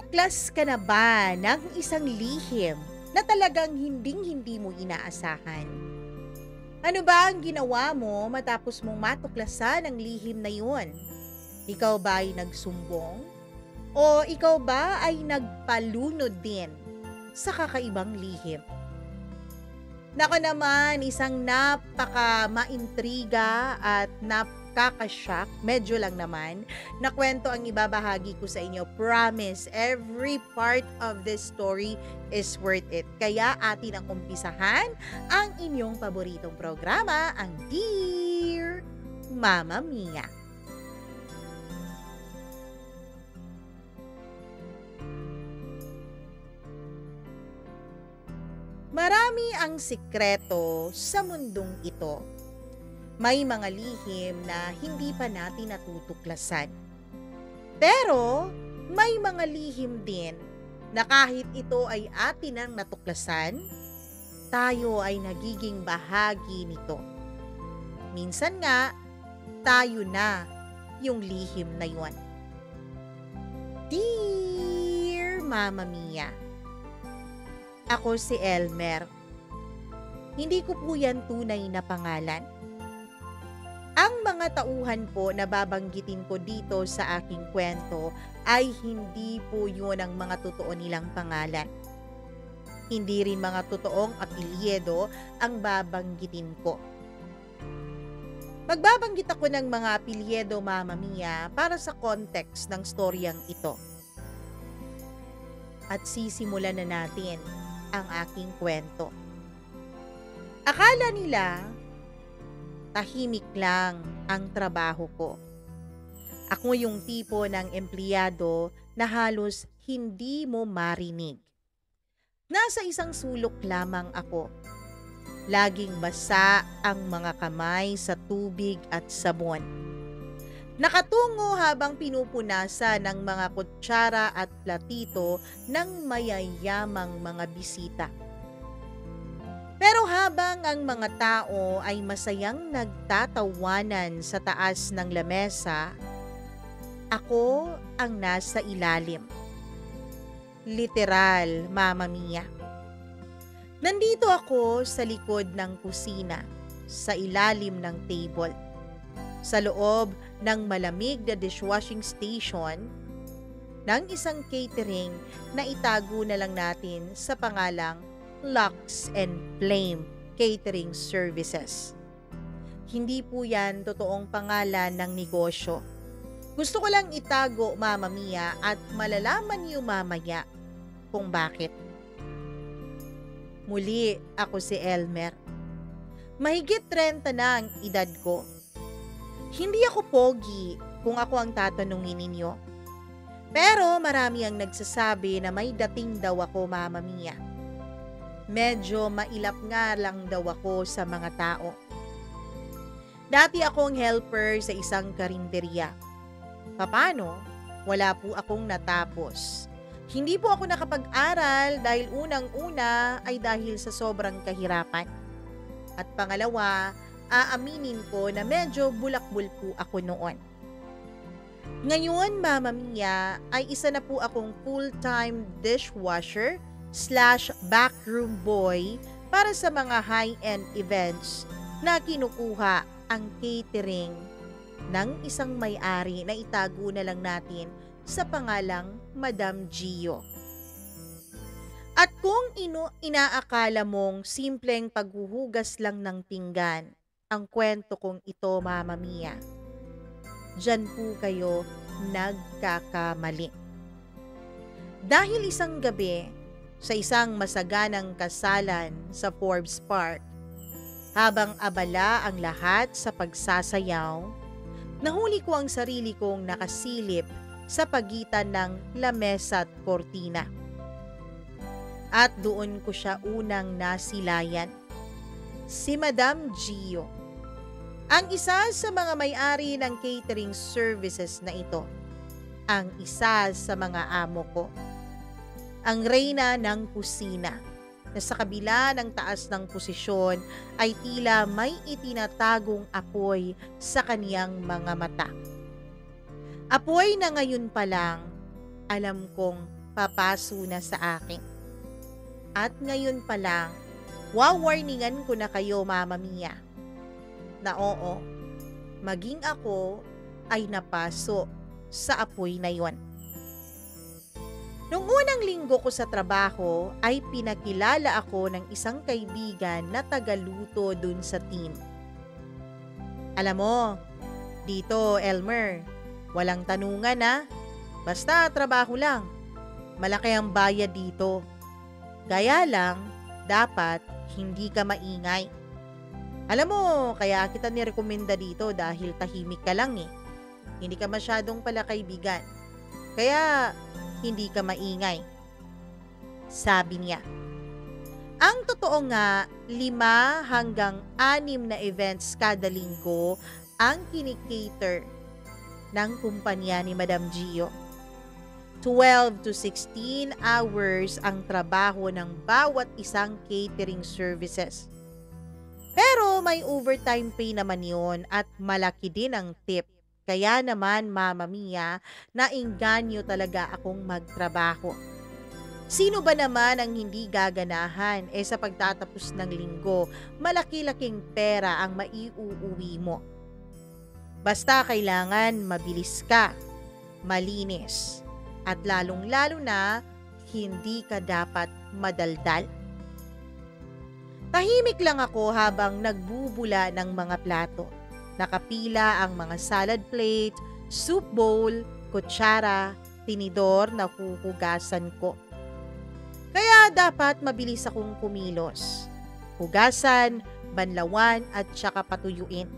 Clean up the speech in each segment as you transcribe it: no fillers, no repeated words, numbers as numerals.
Nakatuklas ka na ba ng isang lihim na talagang hinding-hindi mo inaasahan? Ano ba ang ginawa mo matapos mong matuklasan ang lihim na yun? Ikaw ba ay nagsumbong? O ikaw ba ay nagpalunod din sa kakaibang lihim? Nako naman, isang napaka maintriga at nakaka-shock, medyo lang naman, na kwento ang ibabahagi ko sa inyo. Promise, every part of this story is worth it. Kaya atin ang umpisahan ang inyong paboritong programa, ang Dear Mama Mia. Marami ang sikreto sa mundong ito. May mga lihim na hindi pa natin natutuklasan. Pero may mga lihim din na kahit ito ay atin ang natuklasan, tayo ay nagiging bahagi nito. Minsan nga, tayo na yung lihim na yun. Dear Mama Mia, ako si Elmer. Hindi ko po yan tunay na pangalan. Ang mga tauhan po na babanggitin ko dito sa aking kwento ay hindi po yun ang mga totoo nilang pangalan. Hindi rin mga totoong apelyido ang babanggitin ko. Magbabanggit ako ng mga apelyido, Mama Mia, para sa context ng storyang ito. At sisimulan na natin ang aking kwento. Akala nila tahimik lang ang trabaho ko. Ako yung tipo ng empleyado na halos hindi mo marinig. Nasa isang sulok lamang ako. Laging basa ang mga kamay sa tubig at sabon. Nakatungo habang pinupunasan ng mga kutsara at platito ng mayayamang mga bisita. Pero habang ang mga tao ay masayang nagtatawanan sa taas ng lamesa, ako ang nasa ilalim. Literal, Mama Mia. Nandito ako sa likod ng kusina, sa ilalim ng table, sa loob ng malamig na dishwashing station ng isang catering na itago na lang natin sa pangalang Lux and Flame Catering Services. Hindi po yan totoong pangalan ng negosyo. Gusto ko lang itago, Mama Mia, at malalaman niyo mamaya kung bakit. Muli, ako si Elmer. Mahigit 30 na ang edad ko. Hindi ako pogi kung ako ang tatanungin ninyo. Pero marami ang nagsasabi na may dating daw ako, Mama Mia. Medyo mailap nga lang daw ako sa mga tao. Dati akong helper sa isang karinderya. Paano? Wala po akong natapos. Hindi po ako nakapag-aral dahil unang-una ay dahil sa sobrang kahirapan. At pangalawa, aaminin ko na medyo bulakbol po ako noon. Ngayon, Mama Mia, ay isa na po akong full-time dishwasher / backroom boy para sa mga high-end events na kinukuha ang catering ng isang may-ari na itago na lang natin sa pangalang Madam Gio. At kung inaakala mong simpleng paghuhugas lang ng pinggan ang kwento kong ito, Mama Mia, diyan po kayo nagkakamali. Dahil isang gabi, sa isang masaganang kasalan sa Forbes Park, habang abala ang lahat sa pagsasayaw, nahuli ko ang sarili kong nakasilip sa pagitan ng lamesa at kortina. At doon ko siya unang nasilayan. Si Madam Gio, ang isa sa mga may-ari ng catering services na ito, ang isa sa mga amo ko, ang reyna ng kusina, na sa kabila ng taas ng posisyon ay tila may itinatagong apoy sa kaniyang mga mata. Apoy na ngayon pa lang, alam kong papaso na sa akin. At ngayon pa lang, wawarningan ko na kayo, Mama Mia, na oo, maging ako ay napaso sa apoy na yon. Nung unang linggo ko sa trabaho ay pinakilala ako ng isang kaibigan na tagaluto dun sa team. Alam mo, dito Elmer, walang tanungan na, basta trabaho lang. Malaki ang bayad dito. Gaya lang, dapat hindi ka maingay. Alam mo, kaya kita nirekomenda dito dahil tahimik ka lang eh. Hindi ka masyadong pala kaibigan. Kaya hindi ka maingay. Sabi niya. Ang totoo nga, 5 hanggang 6 na events kada linggo ang kinikater ng kumpanya ni Madam Gio. 12 to 16 hours ang trabaho ng bawat isang catering services. Pero may overtime pay naman yon at malaki din ang tip. Kaya naman, Mama Mia, nainganyo talaga akong magtrabaho. Sino ba naman ang hindi gaganahan sa pagtatapos ng linggo, malaki-laking pera ang maiuuwi mo. Basta kailangan mabilis ka, malinis, at lalong-lalo na hindi ka dapat madaldal. Tahimik lang ako habang nagbubula ng mga plato. Nakapila ang mga salad plate, soup bowl, kutsara, tinidor na huhugasan ko. Kaya dapat mabilis akong kumilos. Hugasan, banlawan at saka patuyuin.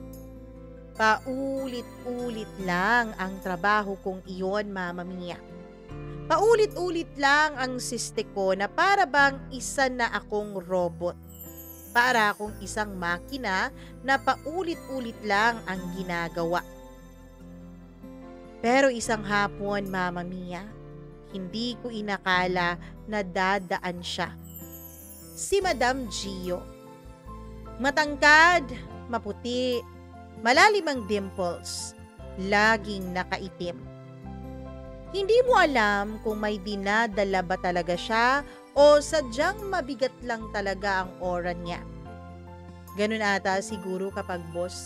Paulit-ulit lang ang trabaho kong iyon, Mama Mia. Paulit-ulit lang ang siste ko na para bang isa na akong robot. Para akong isang makina na paulit-ulit lang ang ginagawa. Pero isang hapon, Mama Mia, hindi ko inakala na dadaan siya. Si Madam Gio. Matangkad, maputi, malalim ang dimples, laging nakaitim. Hindi mo alam kung may dinadala ba talaga siya o sadyang mabigat lang talaga ang aura niya. Ganun ata siguro kapag boss,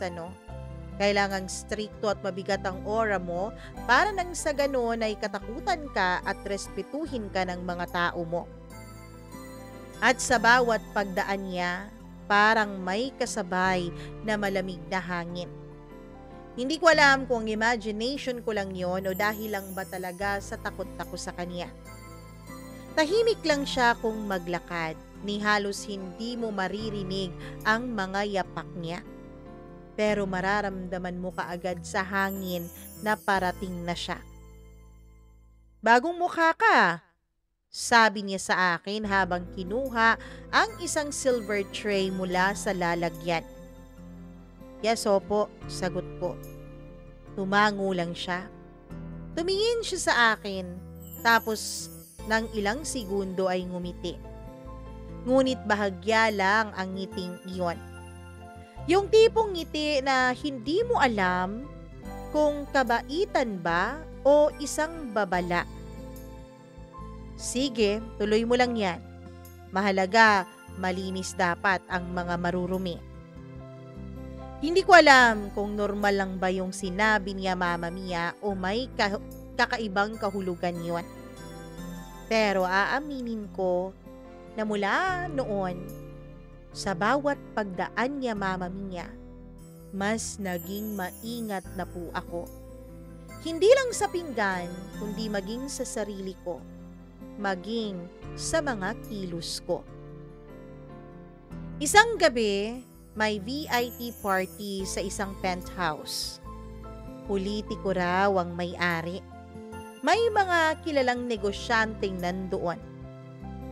kailangang stricto at mabigat ang aura mo para nang sa ganun ay katakutan ka at respetuhin ka ng mga tao mo. At sa bawat pagdaan niya, parang may kasabay na malamig na hangin. Hindi ko alam kung imagination ko lang yon o dahil lang ba talaga sa takot ako sa kanya. Tahimik lang siya kung maglakad, ni halos hindi mo maririnig ang mga yapak niya. Pero mararamdaman mo kaagad sa hangin na parating na siya. Bagong mukha ka, sabi niya sa akin habang kinuha ang isang silver tray mula sa lalagyan. Yes, opo, sagot ko. Tumango lang siya. Tumingin siya sa akin, tapos ng ilang segundo ay ngumiti. Ngunit bahagya lang ang ngiting iyon. Yung tipong ngiti na hindi mo alam kung kabaitan ba o isang babala. Sige, tuloy mo lang yan. Mahalaga, malinis dapat ang mga marurumi. Hindi ko alam kung normal lang ba yung sinabi niya, Mama Mia, o may kakaibang kahulugan yon. Pero aaminin ko na mula noon, sa bawat pagdaan niya, Mama Mia, mas naging maingat na po ako. Hindi lang sa pinggan, kundi maging sa sarili ko, maging sa mga kilos ko. Isang gabi, may VIP party sa isang penthouse. Politiko raw ang may-ari. May mga kilalang negosyanteng nandoon.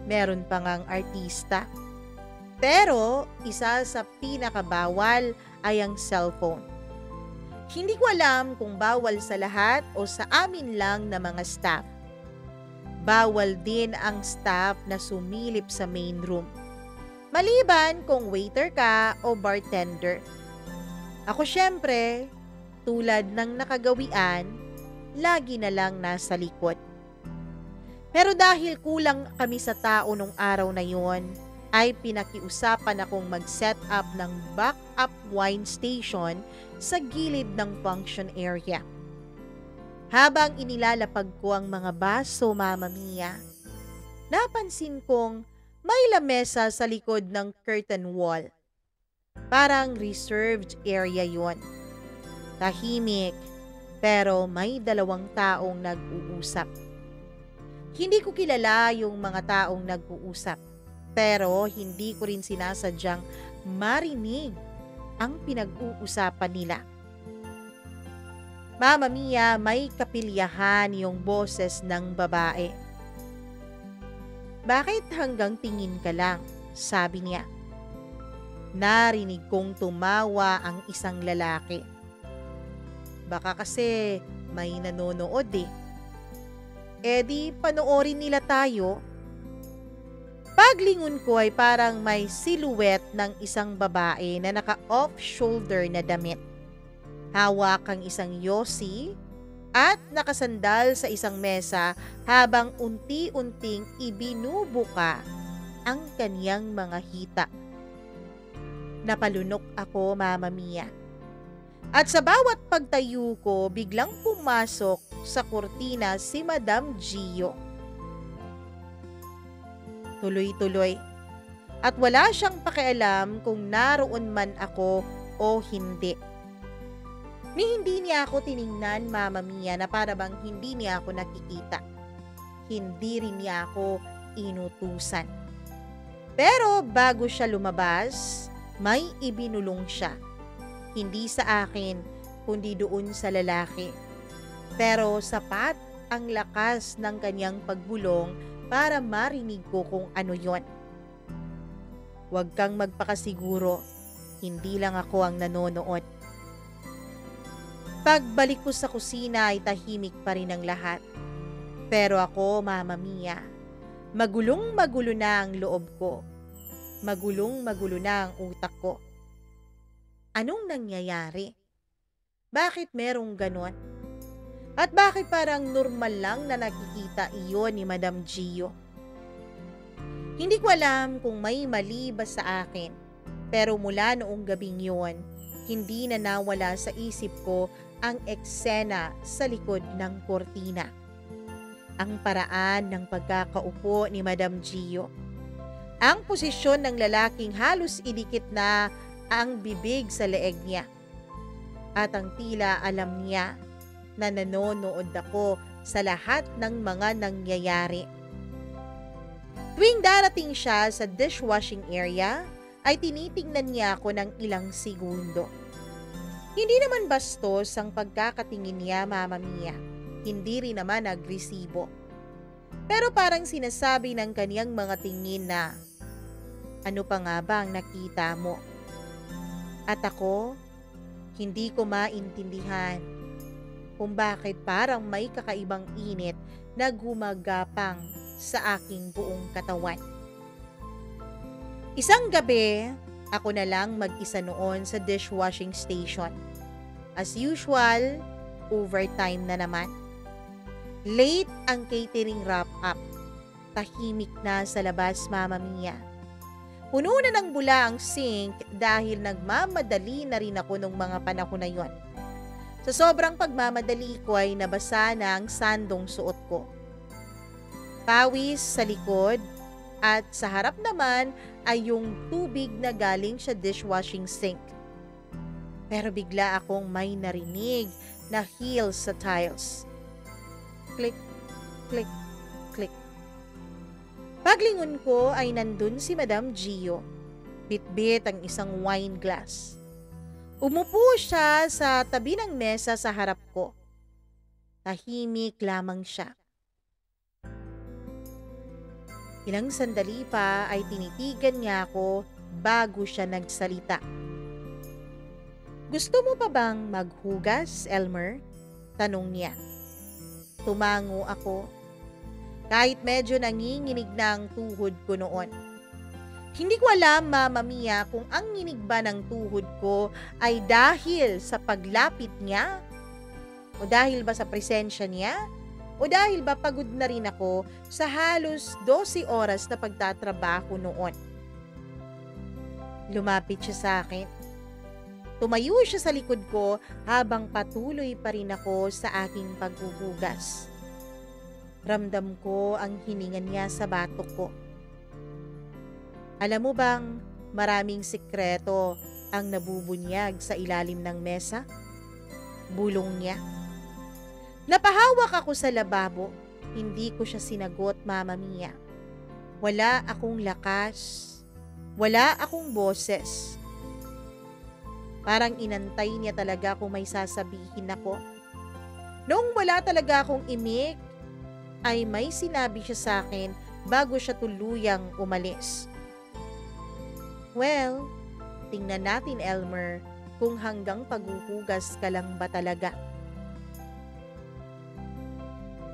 Meron pa ngang artista. Pero isa sa pinakabawal ay ang cellphone. Hindi ko alam kung bawal sa lahat o sa amin lang na mga staff. Bawal din ang staff na sumilip sa main room. Maliban kung waiter ka o bartender. Ako syempre, tulad ng nakagawian, lagi na lang nasa likod. Pero dahil kulang kami sa tao nung araw na yon, ay pinakiusapan akong mag-set up ng backup wine station sa gilid ng function area. Habang inilalapag ko ang mga baso, Mama Mia, napansin kong may lamesa sa likod ng curtain wall. Parang reserved area yon. Tahimik, pero may 2 taong nag-uusap. Hindi ko kilala yung mga taong nag-uusap, pero hindi ko rin sinasadyang marinig ang pinag-uusapan nila. Mama Mia, may kapilyahan yung boses ng babae. "Bakit hanggang tingin ka lang?" sabi niya. Narinig kong tumawa ang isang lalaki. "Baka kasi may nanonood eh." "Eh di panoorin nila tayo." Paglingon ko ay parang may silhouette ng isang babae na naka-off-shoulder na damit. Hawak ang isang yosi at nakasandal sa isang mesa habang unti-unting ibinubuka ang kaniyang mga hita. Napalunok ako, Mama Mia. At sa bawat pagtayo ko, biglang pumasok sa kurtina si Madam Gio. Tuloy-tuloy. At wala siyang pakialam kung naroon man ako o hindi. Ni hindi niya ako tiningnan, Mama Mia, na para bang hindi niya ako nakikita. Hindi rin niya ako inutusan. Pero bago siya lumabas, may ibinulong siya. Hindi sa akin, kundi doon sa lalaki. Pero sapat ang lakas ng kanyang pagbulong para marinig ko kung ano yon. "Huwag kang magpakasiguro, hindi lang ako ang nanonood." Pagbalik ko sa kusina ay tahimik pa rin ang lahat. Pero ako, Mama Mia, magulong-magulo na ang loob ko. Magulong-magulo na ang utak ko. Anong nangyayari? Bakit merong ganon? At bakit parang normal lang na nakikita iyon ni Madam Gio? Hindi ko alam kung may mali ba sa akin. Pero mula noong gabing yon, hindi na nawala sa isip ko ang eksena sa likod ng kortina. Ang paraan ng pagkakaupo ni Madam Gio. Ang posisyon ng lalaking halos idikit na ang bibig sa leeg niya. At ang tila alam niya na nanonood ako sa lahat ng mga nangyayari. Tuwing darating siya sa dishwashing area, ay tinitingnan niya ako ng ilang segundo. Hindi naman bastos ang pagkakatingin niya, Mama Mia. Hindi rin naman agresibo. Pero parang sinasabi ng kaniyang mga tingin na, "Ano pa nga ba ang nakita mo?" At ako, hindi ko maintindihan kung bakit parang may kakaibang init na gumagapang sa aking buong katawan. Isang gabi, ako na lang mag-isa noon sa dishwashing station. As usual, overtime na naman. Late ang catering wrap-up. Tahimik na sa labas, Mama Mia. Puno na ng bula ang sink dahil nagmamadali na rin ako nung mga panahon na yon. Sa sobrang pagmamadali ko ay nabasa na ang sandong suot ko. Pawis sa likod at sa harap naman ay yung tubig na galing sa dishwashing sink. Pero bigla akong may narinig na heels sa tiles. Click, click, click. Paglingon ko ay nandun si Madam Gio. Bitbit ang isang wine glass. Umupo siya sa tabi ng mesa sa harap ko. Tahimik lamang siya. Ilang sandali pa ay tinitigan niya ako bago siya nagsalita. "Gusto mo pa bang maghugas, Elmer?" tanong niya. Tumango ako. Kahit medyo nanginginig na ang tuhod ko noon. Hindi ko alam, Mama Mia, kung ang nginig ba ng tuhod ko ay dahil sa paglapit niya o dahil ba sa presensya niya o dahil ba pagod na rin ako sa halos 12 oras na pagtatrabaho noon. Lumapit siya sa akin. Tumayo siya sa likod ko habang patuloy pa rin ako sa aking paghuhugas. Ramdam ko ang hininga niya sa batok ko. Alam mo bang maraming sikreto ang nabubunyag sa ilalim ng mesa? Bulong niya. Napahawak ako sa lababo. Hindi ko siya sinagot, Mama Mia. Wala akong lakas. Wala akong boses. Parang inantay niya talaga kung may sasabihin ako. Noong wala talaga akong imik, ay may sinabi siya sa akin bago siya tuluyang umalis. Well, tingnan natin, Elmer, kung hanggang paghuhugas ka lang ba talaga.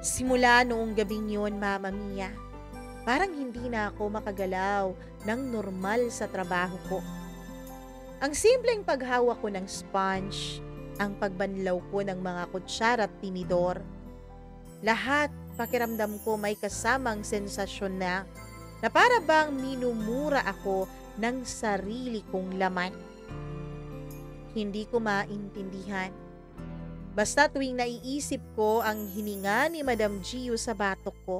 Simula noong gabing yun, Mama Mia, parang hindi na ako makagalaw ng normal sa trabaho ko. Ang simpleng paghawak ko ng sponge, ang pagbanlaw ko ng mga kutsara at tinidor, lahat pakiramdam ko may kasamang sensasyon na para bang minumura ako ng sarili kong laman. Hindi ko maintindihan. Basta tuwing naiisip ko ang hininga ni Madam Gio sa batok ko,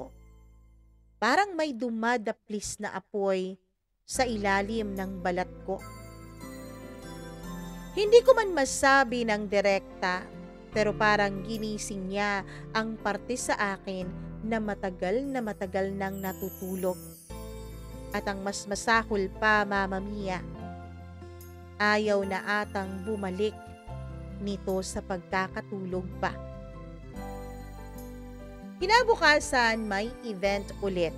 parang may dumadaplis na apoy sa ilalim ng balat ko. Hindi ko man masabi ng direkta, pero parang ginising niya ang parte sa akin na matagal nang natutulog. At ang mas masahol pa, Mama Mia, ayaw na atang bumalik nito sa pagkakatulog pa. Kinabukasan may event ulit.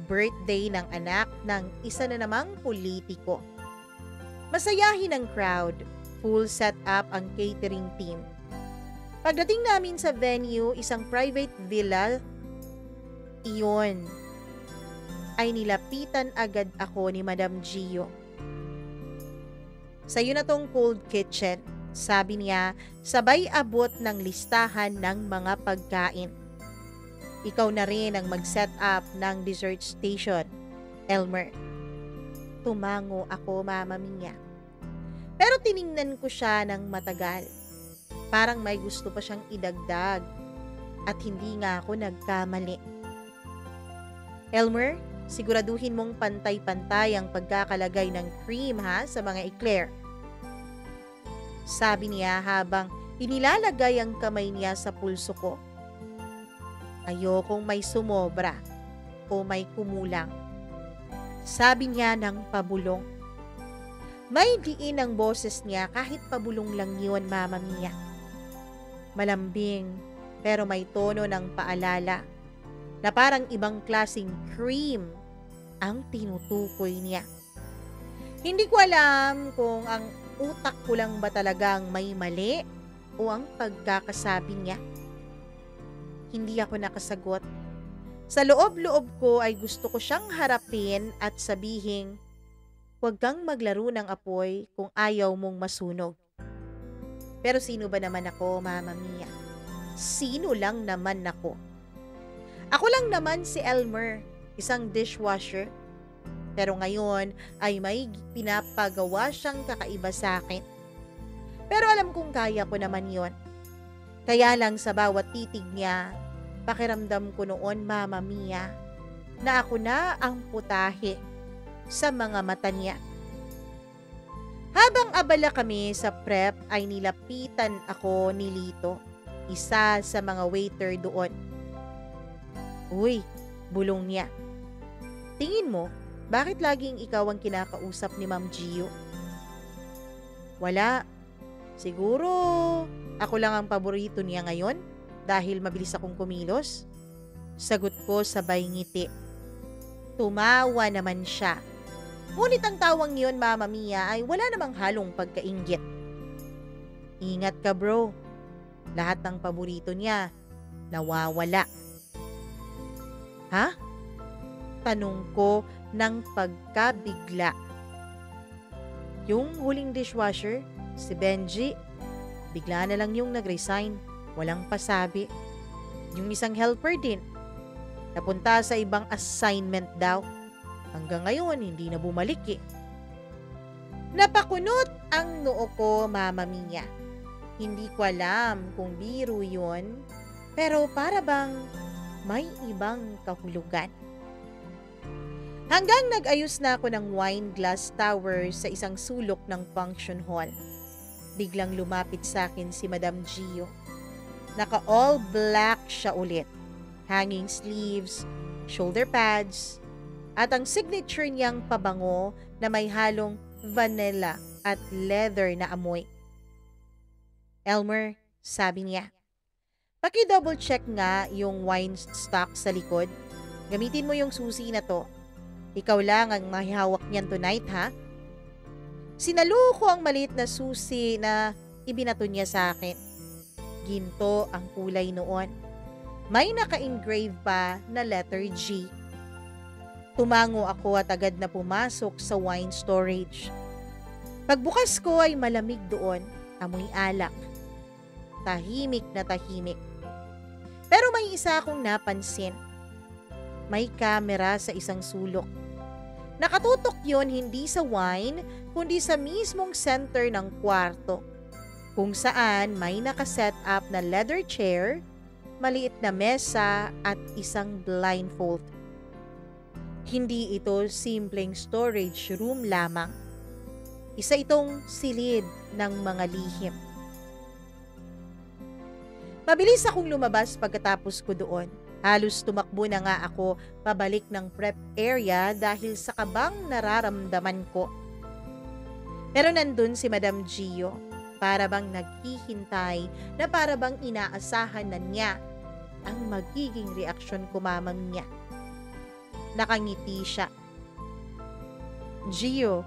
Birthday ng anak ng isa na namang politiko. Masayahin ang crowd. Full setup ang catering team. Pagdating namin sa venue, isang private villa, iyon, ay nilapitan agad ako ni Madam Gio. Sa'yo na tong cold kitchen, sabi niya, sabay abot ng listahan ng mga pagkain. Ikaw na rin ang mag-set up ng dessert station, Elmer. Tumango ako, Mama Mia. Pero tiningnan ko siya ng matagal. Parang may gusto pa siyang idagdag. At hindi nga ako nagkamali. Elmer, siguraduhin mong pantay-pantay ang pagkakalagay ng cream sa mga eclair. Sabi niya habang inilalagay ang kamay niya sa pulso ko. Ayokong may sumobra o may kumulang. Sabi niya ng pabulong. May diin ang boses niya kahit pabulong lang yun, Mama Mia. Malambing pero may tono ng paalala na parang ibang klaseng cream ang tinutukoy niya. Hindi ko alam kung ang utak ko lang ba talagang may mali o ang pagkakasabi niya. Hindi ako nakasagot. Sa loob-loob ko ay gusto ko siyang harapin at sabihin, huwag kang maglaro ng apoy kung ayaw mong masunog. Pero sino ba naman ako, Mama Mia? Sino lang naman ako? Ako lang naman si Elmer, isang dishwasher. Pero ngayon ay may pinapagawa siyang kakaiba sa akin. Pero alam kong kaya ko naman yon. Kaya lang sa bawat titig niya, pakiramdam ko noon, Mama Mia, na ako na ang putahe sa mga mata niya. Habang abala kami sa prep ay nilapitan ako ni Lito, isa sa mga waiter doon. Uy, bulong niya. Tingin mo, bakit laging ikaw ang kinakausap ni Ma'am Gio? Wala. Siguro ako lang ang paborito niya ngayon dahil mabilis akong kumilos. Sagot ko sabay ngiti. Tumawa naman siya. Ngunit ang tawang niyon, Mama Mia, ay wala namang halong pagkainggit. Ingat ka, bro. Lahat ng paborito niya nawawala. Ha? Tanong ko ng pagkabigla. Yung huling dishwasher, si Benji, bigla na lang yung nag-resign. Walang pasabi. Yung isang helper din, napunta sa ibang assignment daw. Hanggang ngayon, hindi na bumalik eh. Napakunot ang noo ko, Mama Mia. Hindi ko alam kung biro yun, pero para bang may ibang kahulugan. Hanggang nag-ayos na ako ng wine glass tower sa isang sulok ng function hall. Biglang lumapit sa akin si Madam Gio. Naka all black siya ulit. Hanging sleeves, shoulder pads, at ang signature niyang pabango na may halong vanilla at leather na amoy. Elmer, sabi niya, paki-double check nga yung wine stock sa likod. Gamitin mo yung susi na to. Ikaw lang ang mahihawak niyan tonight, ha? Sinalo ko ang maliit na susi na ibinato niya sa akin. Ginto ang kulay noon. May naka-engrave pa na letter G. Tumango ako at agad na pumasok sa wine storage. Pagbukas ko ay malamig doon, amoy alak. Tahimik na tahimik. Pero may isa akong napansin. May kamera sa isang sulok. Nakatutok yon hindi sa wine, kundi sa mismong center ng kwarto, kung saan may nakaset up na leather chair, maliit na mesa at isang blindfold. Hindi ito simpleng storage room lamang. Isa itong silid ng mga lihim. Mabilis akong lumabas pagkatapos ko doon. Halos tumakbo na nga ako pabalik ng prep area dahil sa kabang nararamdaman ko. Pero nandun si Madam Gio, para bang naghihintay na para bang inaasahan na niya ang magiging reaksyon ko, Mama Mia. Nakangiti siya. Gio.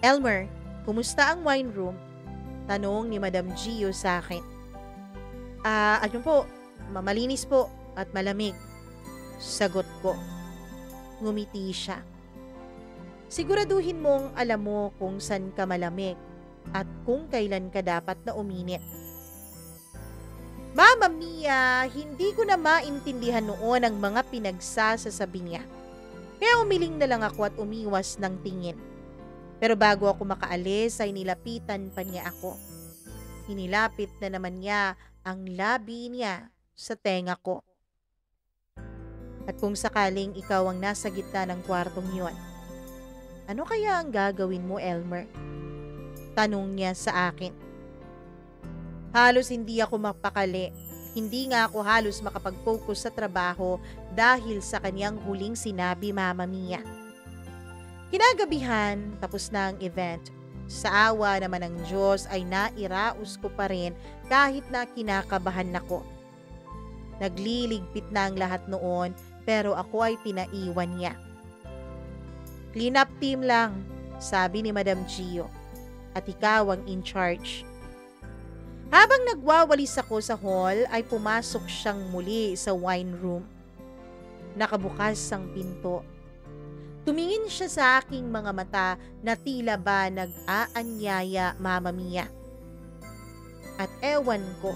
Elmer, kumusta ang wine room? Tanong ni Madam Gio sa akin. Ano po, malinis po at malamig. Sagot ko. Ngumiti siya. Siguraduhin mong alam mo kung saan ka malamig at kung kailan ka dapat na uminit. Mama Mia, hindi ko na maintindihan noon ang mga pinagsasasabi niya. Kaya umiling na lang ako at umiwas ng tingin. Pero bago ako makaalis ay nilapitan pa niya ako. Inilapit na naman niya ang labi niya sa tenga ko. At kung sakaling ikaw ang nasa gitna ng kwartong yun, ano kaya ang gagawin mo, Elmer? Tanong niya sa akin. Halos hindi ako mapakali. Hindi nga ako halos makapag-focus sa trabaho dahil sa kanyang huling sinabi, Mama Mia. Kinagabihan, tapos na ang event. Sa awa naman ng Diyos ay nairaos ko pa rin kahit na kinakabahan ako. Nagliligpit na ang lahat noon pero ako ay pinaiwan niya. Clean up team lang, sabi ni Madam Gio, at ikaw ang in charge. Habang nagwawalis ako sa hall ay pumasok siyang muli sa wine room. Nakabukas ang pinto. Tumingin siya sa aking mga mata na tila ba nag-aanyaya, Mama Mia. At ewan ko,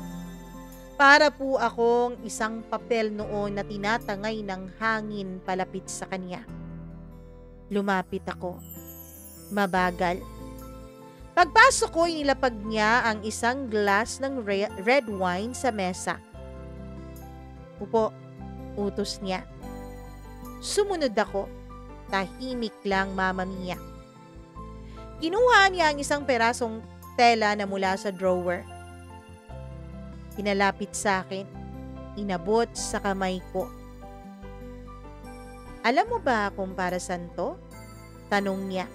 para po akong isang papel noon na tinatangay ng hangin palapit sa kanya. Lumapit ako. Mabagal. Pagpasok ko, inilapag niya ang isang glass ng red wine sa mesa. Upo, utos niya. Sumunod ako. Tahimik lang, Mama Mia. Kinuha niya ang isang perasong tela na mula sa drawer. Pinalapit sa akin. Inabot sa kamay ko. Alam mo ba kung para saan to? Tanong niya.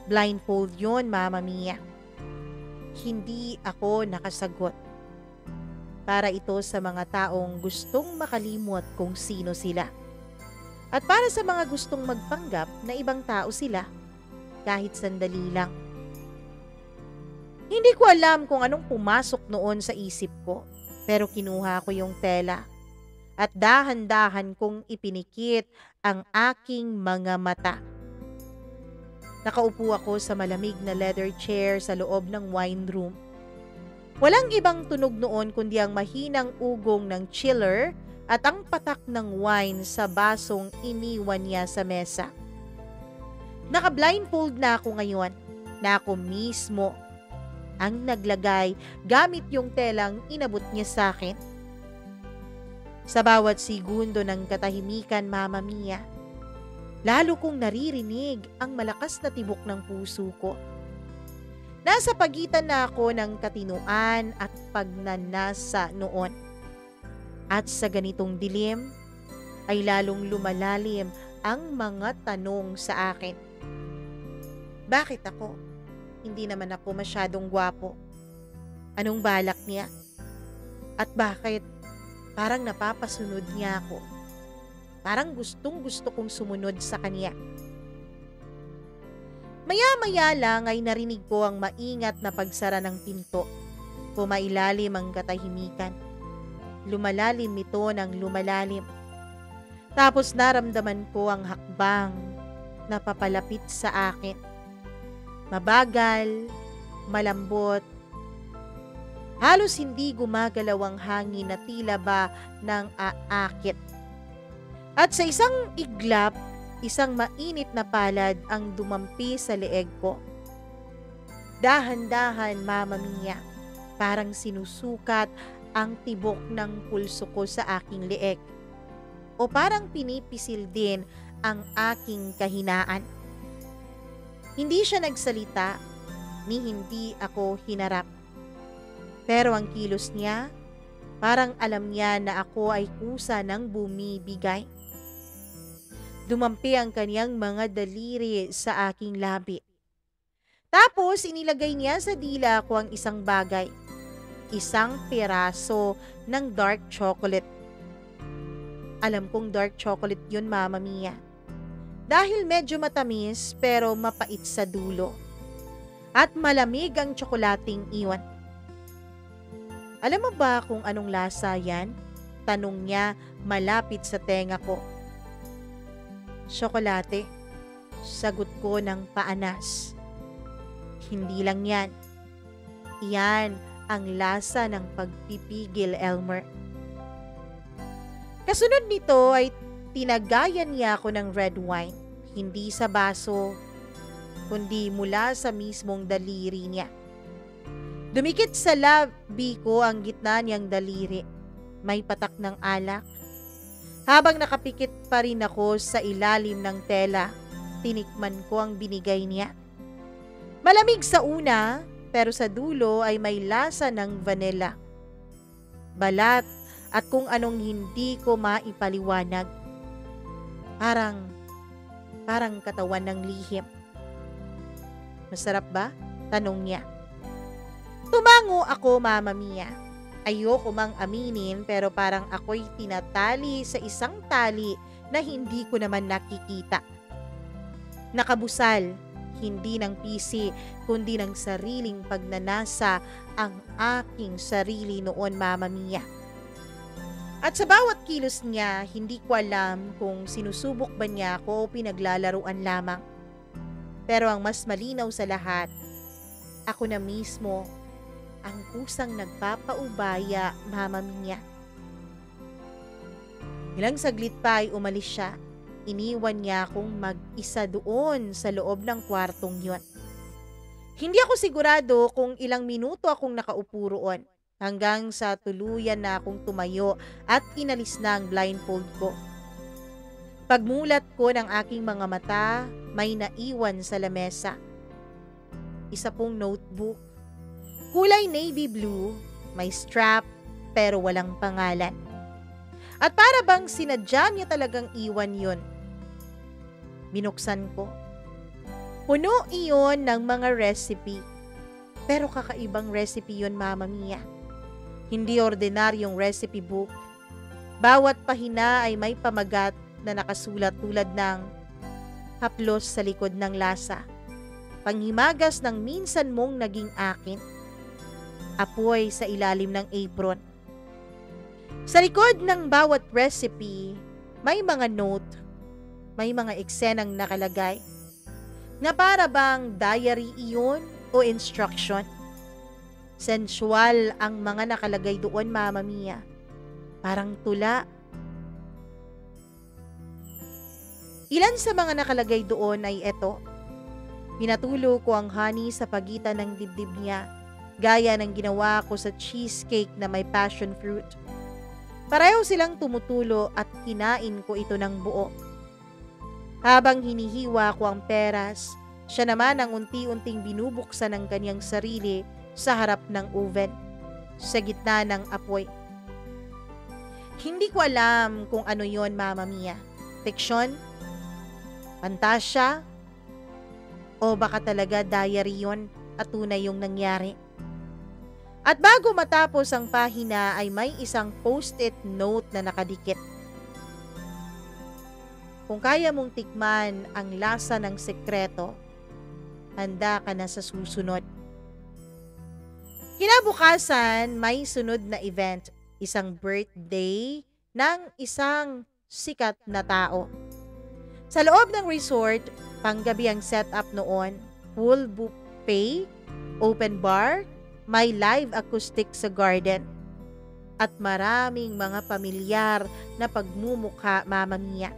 Blindfold yun, Mama Mia. Hindi ako nakasagot. Para ito sa mga taong gustong makalimot kung sino sila. At para sa mga gustong magpanggap na ibang tao sila, kahit sandali lang. Hindi ko alam kung anong pumasok noon sa isip ko, pero kinuha ko yung tela at dahan-dahan kong ipinikit ang aking mga mata. Nakaupo ako sa malamig na leather chair sa loob ng wine room. Walang ibang tunog noon kundi ang mahinang ugong ng chiller at ang patak ng wine sa basong iniwan niya sa mesa. Naka-blindfold na ako ngayon na ako mismo ang naglagay gamit yung telang inabot niya sa akin. Sa bawat segundo ng katahimikan, Mama Mia, lalo kong naririnig ang malakas na tibok ng puso ko. Nasa pagitan na ako ng katinuan at pagnanasa noon. At sa ganitong dilim, ay lalong lumalalim ang mga tanong sa akin. Bakit ako? Hindi naman ako masyadong gwapo. Anong balak niya? At bakit parang napapasunod niya ako? Parang gustong-gusto kong sumunod sa kanya. Maya-maya lang ay narinig ko ang maingat na pagsara ng pinto. Pumailalim ang katahimikan. Lumalalim ito ng lumalalim. Tapos naramdaman ko ang hakbang na papalapit sa akin. Mabagal, malambot, halos hindi gumagalaw ang hangin na tila ba ng aakit. At sa isang iglap, isang mainit na palad ang dumampi sa leeg ko. Dahan-dahan, Mama Mia, parang sinusukat ang tibok ng pulso ko sa aking leeg. O parang pinipisil din ang aking kahinaan. Hindi siya nagsalita, ni hindi ako hinarap. Pero ang kilos niya, parang alam niya na ako ay kusa ng bumibigay. Dumampi ang kaniyang mga daliri sa aking labi. Tapos inilagay niya sa dila ko ang isang bagay. Isang piraso ng dark chocolate. Alam kong dark chocolate yun, Mama Mia. Dahil medyo matamis pero mapait sa dulo. At malamig ang tsokolating iwan. Alam mo ba kung anong lasa yan? Tanong niya malapit sa tenga ko. Tsokolate, sagot ko ng paanas. Hindi lang yan. Yan ang lasa ng pagpipigil, Elmer. Kasunod nito ay tinagayan niya ako ng red wine. Hindi sa baso, kundi mula sa mismong daliri niya. Dumikit sa labi ko ang gitna niyang daliri. May patak ng alak. Habang nakapikit pa rin ako sa ilalim ng tela, tinikman ko ang binigay niya. Malamig sa una, pero sa dulo ay may lasa ng vanilla. Balat at kung anong hindi ko maipaliwanag. Parang katawan ng lihim. Masarap ba? Tanong niya. Tumango ako, Mama Mia. Ayoko mang aminin pero parang ako'y tinatali sa isang tali na hindi ko naman nakikita. Nakabusal, hindi ng pisi kundi ng sariling pagnanasa ang aking sarili noon, Mama Mia. At sa bawat kilos niya, hindi ko alam kung sinusubok ba niya ako o pinaglalaruan lamang. Pero ang mas malinaw sa lahat, ako na mismo ang kusang nagpapaubaya, Mama Mia. Ilang saglit pa ay umalis siya. Iniwan niya akong mag-isa doon sa loob ng kwartong yon. Hindi ako sigurado kung ilang minuto akong nakaupo roon hanggang sa tuluyan na akong tumayo at inalis na ang blindfold ko. Pagmulat ko ng aking mga mata, may naiwan sa lamesa. Isa pong notebook. Kulay navy blue, may strap pero walang pangalan. At para bang sinadya niya talagang iwan yun. Binuksan ko. Puno iyon ng mga recipe. Pero kakaibang recipe yun, Mama Mia. Hindi ordinaryong recipe book. Bawat pahina ay may pamagat na nakasulat tulad ng haplos sa likod ng lasa. Panghimagas ng minsan mong naging akin. Apoy sa ilalim ng apron. Sa likod ng bawat recipe, may mga note, may mga eksenang nakalagay na para bang diary iyon o instruction. Sensual ang mga nakalagay doon, Mama Mia. Parang tula. Ilan sa mga nakalagay doon ay eto. Pinatulo ko ang honey sa pagitan ng dibdib niya, gaya ng ginawa ko sa cheesecake na may passion fruit. Pareho silang tumutulo at kinain ko ito ng buo. Habang hinihiwa ko ang peras, siya naman ang unti-unting binubuksan ng kanyang sarili sa harap ng oven, sa gitna ng apoy. Hindi ko alam kung ano yon, Mama Mia. Fiksyon? Pantasya? O baka talaga diary yon at tunay yung nangyari? At bago matapos ang pahina ay may isang post-it note na nakadikit. Kung kaya mong tikman ang lasa ng sekreto, handa ka na sa susunod. Kinabukasan, may sunod na event, isang birthday ng isang sikat na tao. Sa loob ng resort, panggabi ang setup noon, full buffet, open bar, may live acoustic sa garden, at maraming mga pamilyar na pagmumukha, Mama Mia.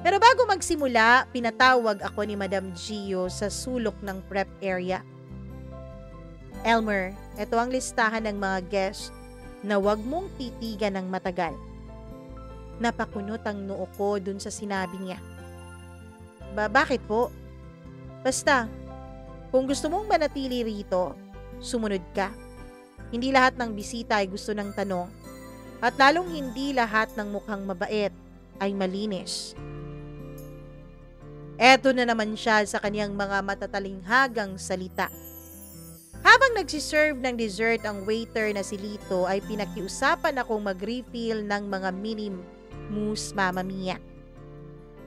Pero bago magsimula, pinatawag ako ni Madam Gio sa sulok ng prep area. Elmer, ito ang listahan ng mga guest na wag mong titigan ng matagal. Napakunot ang noo ko dun sa sinabi niya. Bakit po? Basta, kung gusto mong manatili rito, sumunod ka. Hindi lahat ng bisita ay gusto ng tanong, at lalong hindi lahat ng mukhang mabait ay malinis. Eto na naman siya sa kaniyang mga matatalinghagang salita. Habang nagsiserve ng dessert ang waiter na si Lito ay pinakiusapan akong mag-refill ng mga mini mousse, Mama Mia.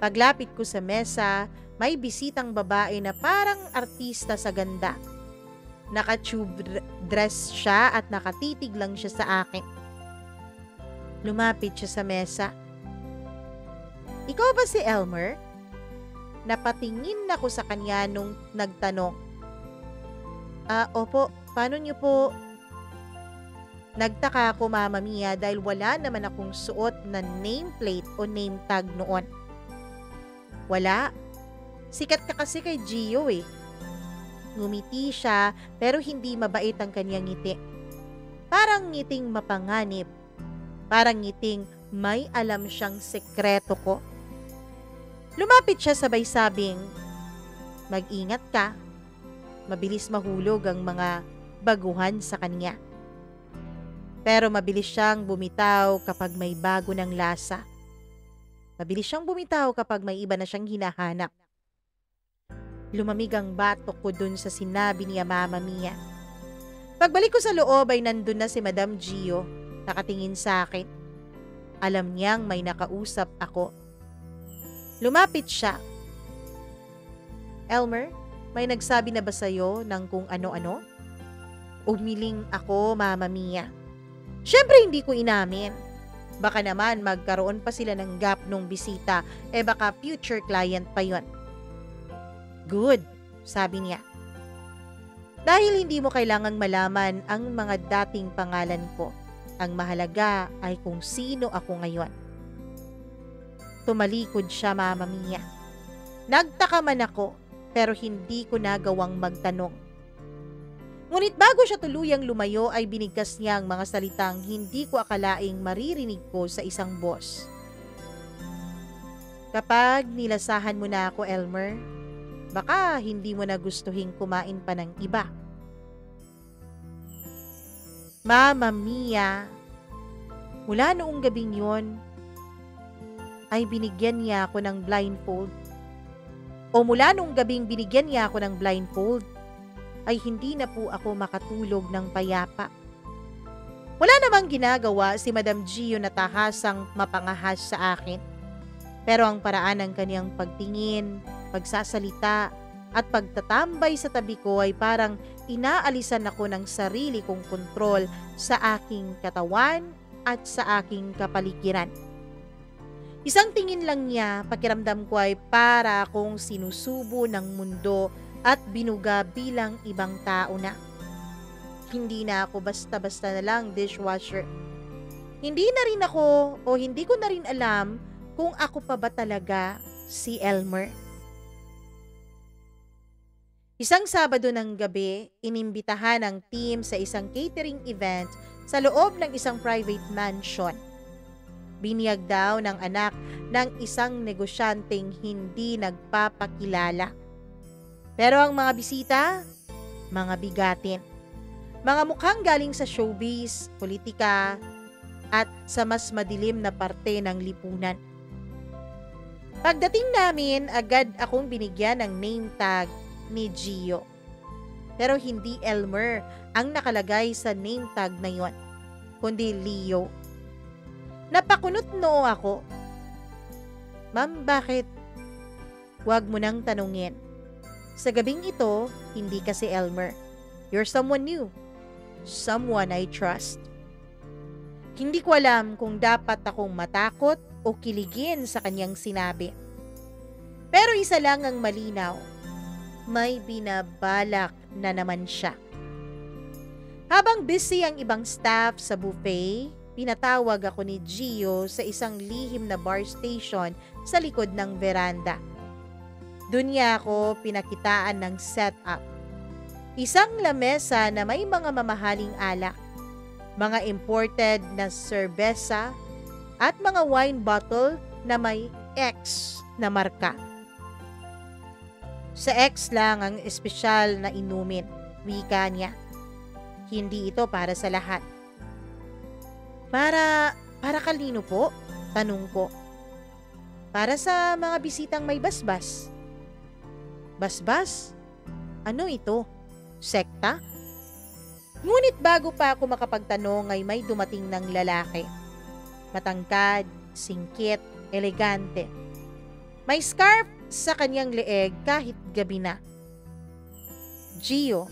Paglapit ko sa mesa, may bisitang babae na parang artista sa ganda. Naka-tube dress siya at nakatitig lang siya sa akin. Lumapit siya sa mesa. Ikaw ba si Elmer? Napatingin ako sa kanya nung nagtanong. Opo, paano niyo po? Nagtaka ako, Mama Mia, dahil wala naman akong suot na nameplate o name tag noon. Wala. Sikat ka kasi kay Gio eh. Ngumiti siya pero hindi mabait ang kanyang ngiti. Parang ngiting mapanganib. Parang ngiting may alam siyang sekreto ko. Lumapit siya sabay sabing, mag-ingat ka. Mabilis mahulog ang mga baguhan sa kanya. Pero mabilis siyang bumitaw kapag may bago ng lasa. Mabilis siyang bumitaw kapag may iba na siyang hinahanap. Lumamig ang batok ko dun sa sinabi niya, Mama Mia. Pagbalik ko sa loob ay nandun na si Madam Gio, nakatingin sa akin. Alam niyang may nakausap ako. Lumapit siya. Elmer, may nagsabi na ba sa'yo ng kung ano-ano? Umiling ako, Mama Mia. Siyempre hindi ko inamin. Baka naman magkaroon pa sila ng gap nung bisita, baka future client pa yon. Good, sabi niya. Dahil hindi mo kailangang malaman ang mga dating pangalan ko, ang mahalaga ay kung sino ako ngayon. Tumalikod siya, Mama Mia. Nagtaka man ako, pero hindi ko nagawang magtanong. Ngunit bago siya tuluyang lumayo ay binigkas niya ang mga salitang hindi ko akalaing maririnig ko sa isang boss. Kapag nilasahan mo na ako, Elmer, baka hindi mo na gustuhin kumain pa ng iba. Mama Mia, mula noong gabing yon, ay binigyan niya ako ng blindfold. O mula nung gabing binigyan niya ako ng blindfold, ay hindi na po ako makatulog ng payapa. Wala namang ginagawa si Madam Gio na tahasang mapangahas sa akin. Pero ang paraan ng kaniyang pagtingin, pagsasalita, at pagtatambay sa tabi ko ay parang inaalisan ako ng sarili kong kontrol sa aking katawan at sa aking kapaligiran. Isang tingin lang niya, pakiramdam ko ay para akong sinusubo ng mundo at binuga bilang ibang tao na. Hindi na ako basta-basta na lang dishwasher. Hindi na rin ako o hindi ko na rin alam kung ako pa ba talaga si Elmer. Isang Sabado ng gabi, inimbitahan ang team sa isang catering event sa loob ng isang private mansion. Biniyag daw ng anak ng isang negosyanteng hindi nagpapakilala. Pero ang mga bisita, mga bigatin. Mga mukhang galing sa showbiz, politika, at sa mas madilim na parte ng lipunan. Pagdating namin, agad akong binigyan ng name tag ni Gio. Pero hindi Elmer ang nakalagay sa name tag na yon, kundi Leo. Napakunot noo ako. Ma'am, bakit? Huwag mo nang tanungin. Sa gabing ito, hindi ka si Elmer. You're someone new. Someone I trust. Hindi ko alam kung dapat akong matakot o kiligin sa kanyang sinabi. Pero isa lang ang malinaw. May binabalak na naman siya. Habang busy ang ibang staff sa buffet, pinatawag ako ni Gio sa isang lihim na bar station sa likod ng veranda. Doon niya ako pinakitaan ng setup. Isang lamesa na may mga mamahaling alak, mga imported na serbesa at mga wine bottle na may X na marka. Sa X lang ang espesyal na inumin, wika niya. Hindi ito para sa lahat. Para kanino po? Tanong ko. Para sa mga bisitang may basbas. Basbas? Ano ito? Sekta? Ngunit bago pa ako makapagtanong ay may dumating ng lalaki. Matangkad, singkit, elegante. May scarf sa kanyang leeg kahit gabi na. Gio,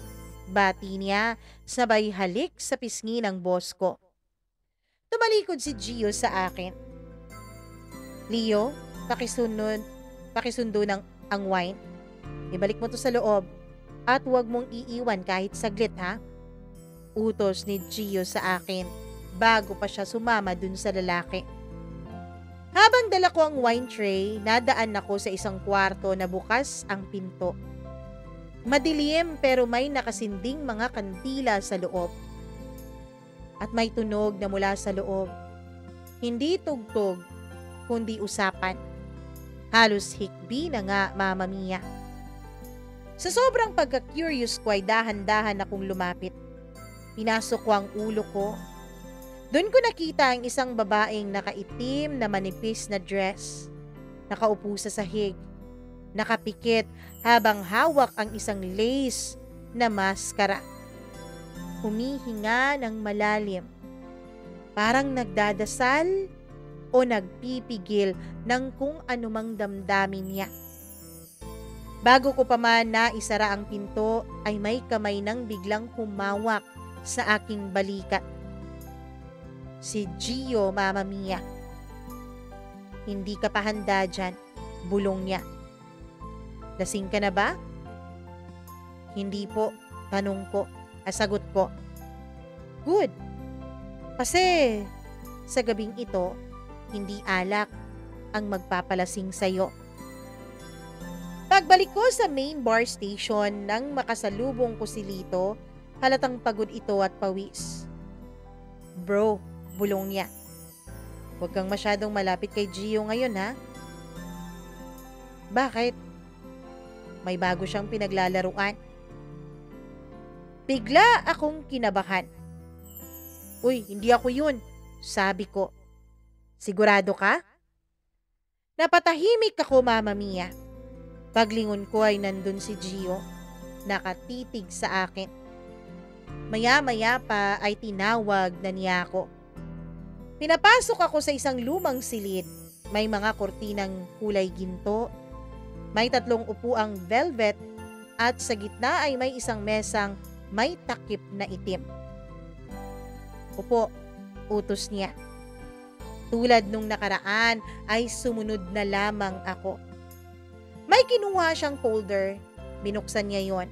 bati niya sabay halik sa pisngi ng boss ko. Tumalikod si Gio sa akin. Leo, pakisundo ng ang wine. Ibalik mo to sa loob at huwag mong iiwan kahit saglit ha. Utos ni Gio sa akin bago pa siya sumama dun sa lalaki. Habang dala ko ang wine tray, nadaan ako sa isang kwarto na bukas ang pinto. Madilim pero may nakasinding mga kandila sa loob. At may tunog na mula sa loob. Hindi tugtog, kundi usapan. Halos hikbi na nga, Mama Mia. Sa sobrang pagka-curious ko ay dahan-dahan akong lumapit. Pinasok ko ang ulo ko. Doon ko nakita ang isang babaeng nakaitim na manipis na dress. Nakaupo sa sahig. Nakapikit habang hawak ang isang lace na maskara. Humihinga ng malalim. Parang nagdadasal o nagpipigil ng kung anumang damdamin niya. Bago ko pa man naisara ang pinto ay may kamay nang biglang humawak sa aking balikat. Si Gio, Mama Mia. Hindi ka pa handa dyan, bulong niya. Lasing ka na ba? Hindi po, tanong ko. Sagot ko. Good. Kasi sa gabing ito, hindi alak ang magpapalasing sayo. Pagbalik ko sa main bar station nang makasalubong ko si Lito, halatang pagod ito at pawis. Bro, bulong niya. Huwag kang masyadong malapit kay Gio ngayon ha. Bakit? May bago siyang pinaglalaruan. Bigla akong kinabahan. Uy, hindi ako yun, sabi ko. Sigurado ka? Napatahimik ako, Mama Mia. Paglingon ko ay nandun si Gio, nakatitig sa akin. Maya-maya pa ay tinawag na niya ako. Pinapasok ako sa isang lumang silid. May mga kortinang kulay ginto. May 3 upuang velvet at sa gitna ay may isang mesang may takip na itim. Upo, utos niya. Tulad nung nakaraan ay sumunod na lamang ako. May kinuha siyang folder, binuksan niya yon.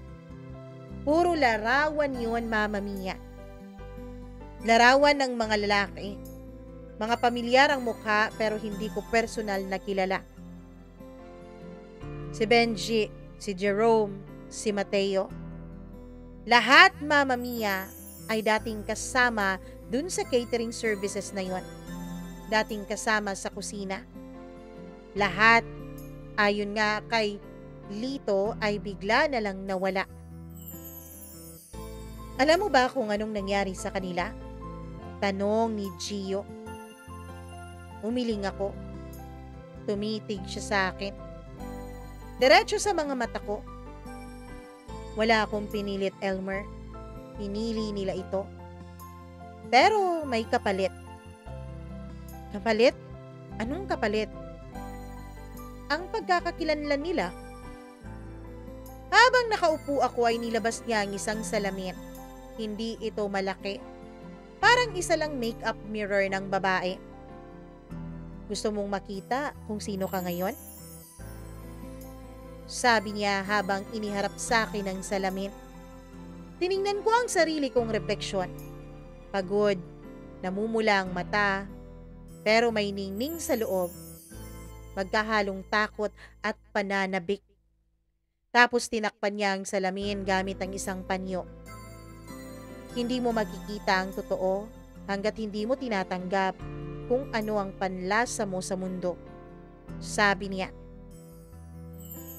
Puro larawan yun, Mama Mia. Larawan ng mga lalaki. Mga pamilyar ang mukha pero hindi ko personal na kilala. Si Benji, si Jerome, si Mateo. Lahat, Mama Mia, ay dating kasama dun sa catering services na yon. Dating kasama sa kusina. Lahat, ayon nga kay Lito, ay bigla na lang nawala. Alam mo ba kung anong nangyari sa kanila? Tanong ni Gio. Umiling ako. Tumitig siya sa akin. Diretso sa mga mata ko. Wala akong pinilit, Elmer. Pinili nila ito. Pero may kapalit. Kapalit? Anong kapalit? Ang pagkakakilanlan nila. Habang nakaupo ako ay nilabas niya ang isang salamin. Hindi ito malaki. Parang isa lang makeup mirror ng babae. Gusto mong makita kung sino ka ngayon? Sabi niya habang iniharap sa akin ang salamin. Tiningnan ko ang sarili kong refleksyon. Pagod, namumula ang mata, pero may ningning sa loob. Magkahalong takot at pananabik. Tapos tinakpan niya ang salamin gamit ang isang panyo. Hindi mo makikita ang totoo hanggat hindi mo tinatanggap kung ano ang panlasa mo sa mundo. Sabi niya.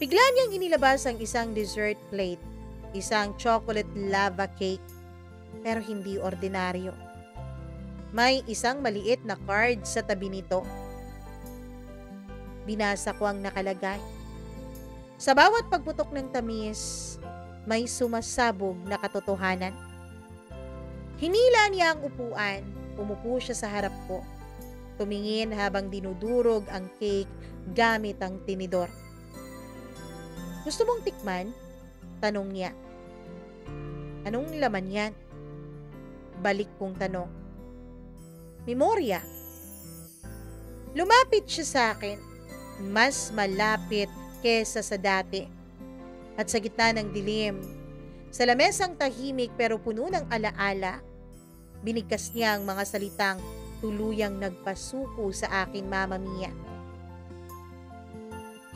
Bigla niyang inilabas ang isang dessert plate, isang chocolate lava cake, pero hindi ordinaryo. May isang maliit na card sa tabi nito. Binasa ko ang nakalagay. Sa bawat pagputok ng tamis, may sumasabog na katotohanan. Hinila niya ang upuan, umupo siya sa harap ko. Tumingin habang dinudurog ang cake gamit ang tinidor. Gusto mong tikman? Tanong niya. Anong laman yan? Balik kong tanong. Memorya. Lumapit siya sa akin. Mas malapit kesa sa dati. At sa gitna ng dilim, sa lamesang tahimik pero puno ng alaala, binigkas niya ang mga salitang tuluyang nagpasuko sa akin, Mama Mia.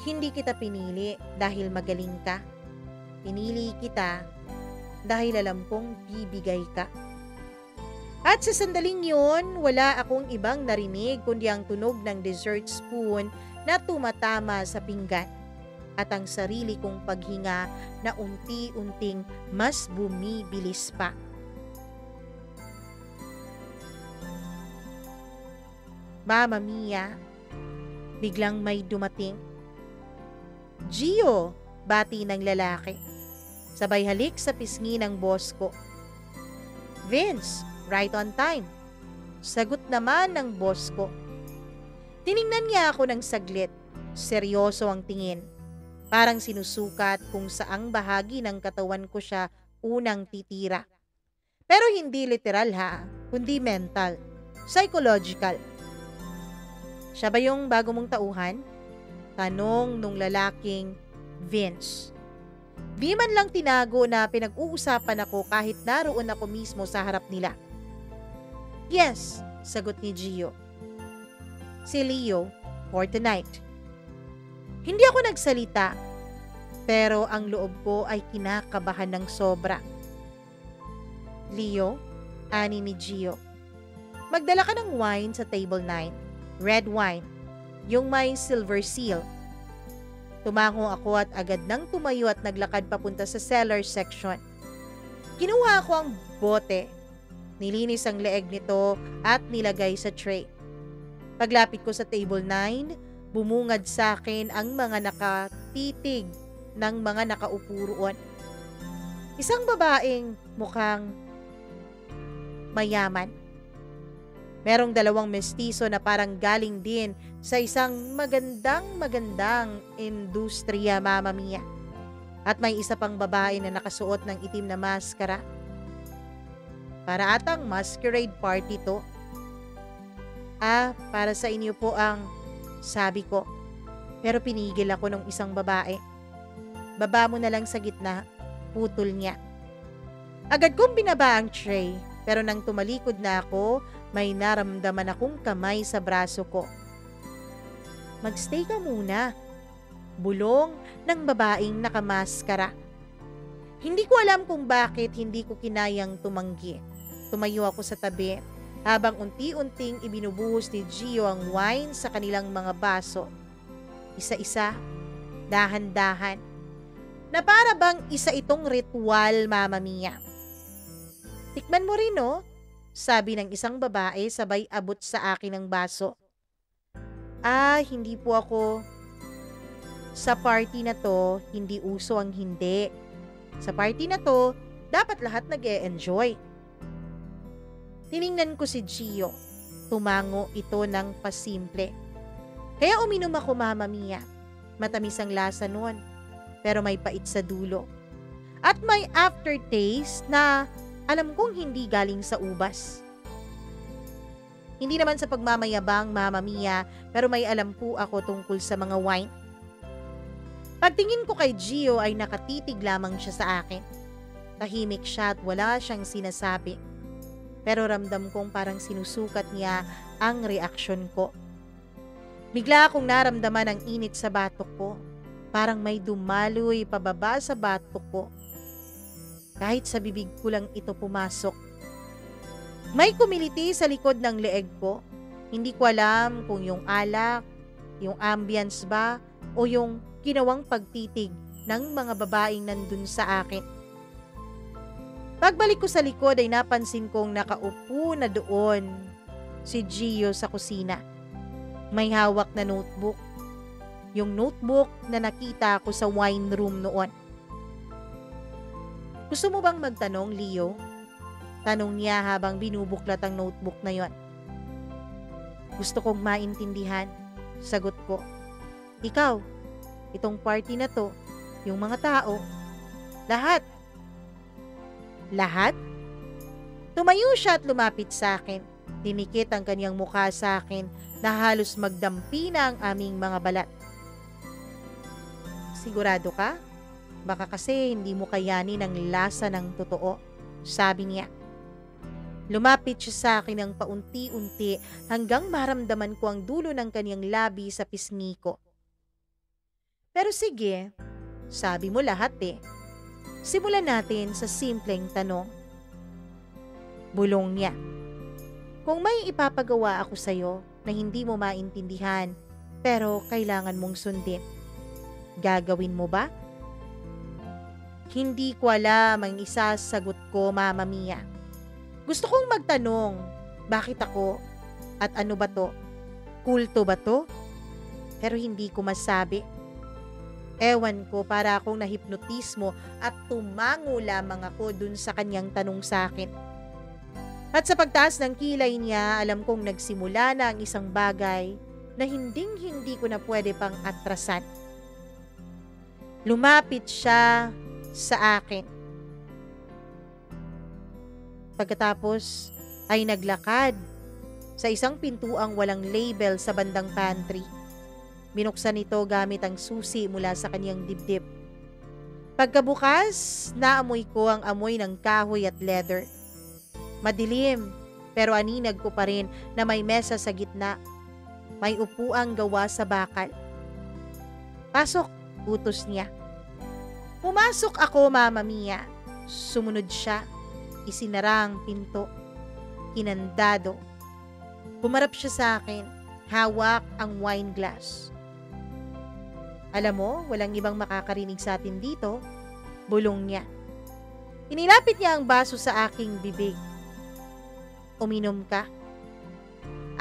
Hindi kita pinili dahil magaling ka. Pinili kita dahil alam kong bibigay ka. At sa sandaling yun, wala akong ibang narinig kundi ang tunog ng dessert spoon na tumatama sa pinggan at ang sarili kong paghinga na unti-unting mas bumibilis pa. Mama Mia, biglang may dumating. Gio, bati ng lalaki. Sabay halik sa pisngi ng boss ko. Vince, right on time. Sagot naman ng boss ko. Tiningnan niya ako ng saglit. Seryoso ang tingin. Parang sinusukat kung saang bahagi ng katawan ko siya unang titira. Pero hindi literal ha, kundi mental, psychological. Siya ba yung bago mong tauhan? Tanong nung lalaking Vince. Di man lang tinago na pinag-uusapan ako kahit naroon ako mismo sa harap nila. Yes, sagot ni Gio. Si Leo, for tonight. Hindi ako nagsalita, pero ang loob ko ay kinakabahan ng sobra. Leo, ani ni Gio. Magdala ka ng wine sa table 9. Red wine, yung may silver seal. Tumango ako at agad nang tumayo at naglakad papunta sa cellar section. Kinuha ko ang bote, nilinis ang leeg nito at nilagay sa tray. Paglapit ko sa table 9, bumungad sa akin ang mga nakatitig ng mga nakaupo roon. Isang babaeng mukhang mayaman. Merong dalawang mestizo na parang galing din sa isang magandang industriya, Mama Mia. At may isa pang babae na nakasuot ng itim na maskara. Para atang masquerade party to. Para sa inyo po ang, sabi ko. Pero pinigil ako ng isang babae. Baba mo na lang sa gitna, putol niya. Agad kong binaba ang tray, pero nang tumalikod na ako, may naramdaman akong kamay sa braso ko. "Magstay ka muna," bulong ng babaeng nakamaskara. Hindi ko alam kung bakit hindi ko kinayang tumanggi. Tumayo ako sa tabi habang unti-unting ibinubuhos ni Gio ang wine sa kanilang mga baso. Isa-isa, dahan-dahan, na para bang isa itong ritual, Mama Mia. "Tikman mo rin, no?" sabi ng isang babae sabay abot sa akin ng baso. Hindi po ako. Sa party na to, hindi uso ang hindi. Sa party na to, dapat lahat nag-e-enjoy. Tiningnan ko si Gio. Tumango ito ng pasimple. Kaya uminom ako, Mama Mia. Matamis ang lasa nun, pero may pait sa dulo. At may aftertaste na alam kong hindi galing sa ubas. Hindi naman sa pagmamayabang, Mama Mia, pero may alam po ako tungkol sa mga wine. Pagtingin ko kay Gio ay nakatitig lamang siya sa akin. Tahimik siya at wala siyang sinasabi. Pero ramdam kong parang sinusukat niya ang reaksyon ko. Bigla akong naramdaman ang init sa batok ko. Parang may dumaloy pababa sa batok ko. Kahit sa bibig ko lang ito pumasok. May kumiliti sa likod ng leeg ko. Hindi ko alam kung yung alak, yung ambience ba, o yung ginawang pagtitig ng mga babaeng nandun sa akin. Pagbalik ko sa likod ay napansin kong nakaupo na doon si Gio sa kusina. May hawak na notebook. Yung notebook na nakita ko sa wine room noon. "Gusto mo bang magtanong, Leo?" Tanong niya habang binubuklat ang notebook na yon. "Gusto kong maintindihan," sagot ko. "Ikaw, itong party na to, yung mga tao, lahat." "Lahat?" Tumayo siya at lumapit sa akin. Dinikit ang kanyang mukha sa akin na halos magdampi na ang aming mga balat. "Sigurado ka? Baka kasi hindi mo kayanin ang lasa ng totoo," sabi niya. Lumapit siya sa akin ng paunti-unti hanggang maramdaman ko ang dulo ng kanyang labi sa pisngi ko. "Pero sige, sabi mo lahat eh. Simulan natin sa simpleng tanong." Bulong niya. "Kung may ipapagawa ako sa'yo na hindi mo maintindihan pero kailangan mong sundin, gagawin mo ba?" Hindi ko alam ang isasagot ko, Mama Mia. Gusto kong magtanong, bakit ako? At ano ba to? Kulto ba to? Pero hindi ko masabi. Ewan ko, para akong nahipnotismo at tumango lamang ako dun sa kanyang tanong sa akin. At sa pagtaas ng kilay niya, alam kong nagsimula na ang isang bagay na hindi ko na pwede pang atrasan. Lumapit siya sa akin. Pagkatapos ay naglakad sa isang pintuang walang label sa bandang pantry. Binuksan ito gamit ang susi mula sa kanyang dibdib. Pagkabukas, naamoy ko ang amoy ng kahoy at leather. Madilim, pero aninag ko pa rin na may mesa sa gitna. May upuang gawa sa bakal. "Pasok," utos niya. Pumasok ako, Mama Mia. Sumunod siya. Isinara ang pinto. Kinandado. Humarap siya sa akin. Hawak ang wine glass. "Alam mo, walang ibang makakarinig sa atin dito," bulong niya. Inilapit niya ang baso sa aking bibig. "Uminom ka."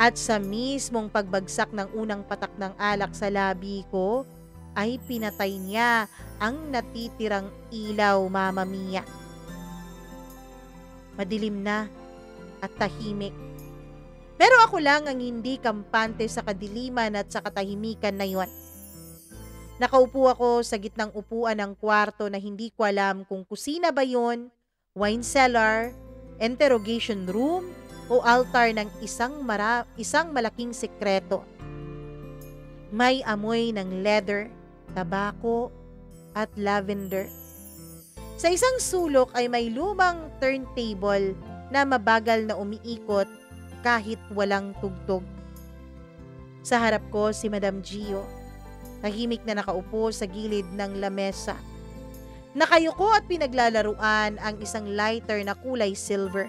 At sa mismong pagbagsak ng unang patak ng alak sa labi ko, ay pinatay niya ang natitirang ilaw, Mama Mia. Madilim na at tahimik. Pero ako lang ang hindi kampante sa kadiliman at sa katahimikan na yon. Nakaupo ako sa gitnang upuan ng kwarto na hindi ko alam kung kusina ba yon, wine cellar, interrogation room, o altar ng isang malaking sekreto. May amoy ng leather, tabako, at lavender. Sa isang sulok ay may lumang turntable na mabagal na umiikot kahit walang tugtog. Sa harap ko si Madam Gio, tahimik na nakaupo sa gilid ng lamesa. Nakayuko at pinaglalaruan ang isang lighter na kulay silver.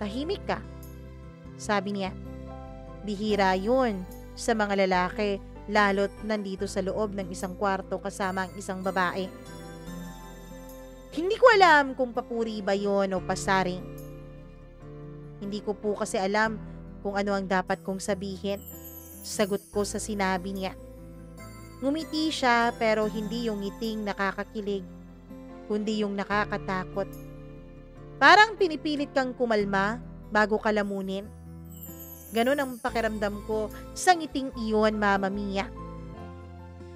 "Tahimik ka," sabi niya. Bihira yun sa mga lalaki, lalo't nandito sa loob ng isang kwarto kasama ang isang babae. Hindi ko alam kung papuri ba yun o pasaring. Hindi ko po kasi alam kung ano ang dapat kong sabihin. Sagot ko sa sinabi niya. Ngumiti siya pero hindi yung ngiting nakakakilig, kundi yung nakakatakot. Parang pinipilit kang kumalma bago ka lamunin. Ganon ang pakiramdam ko sa ngiting iyon, Mama Mia.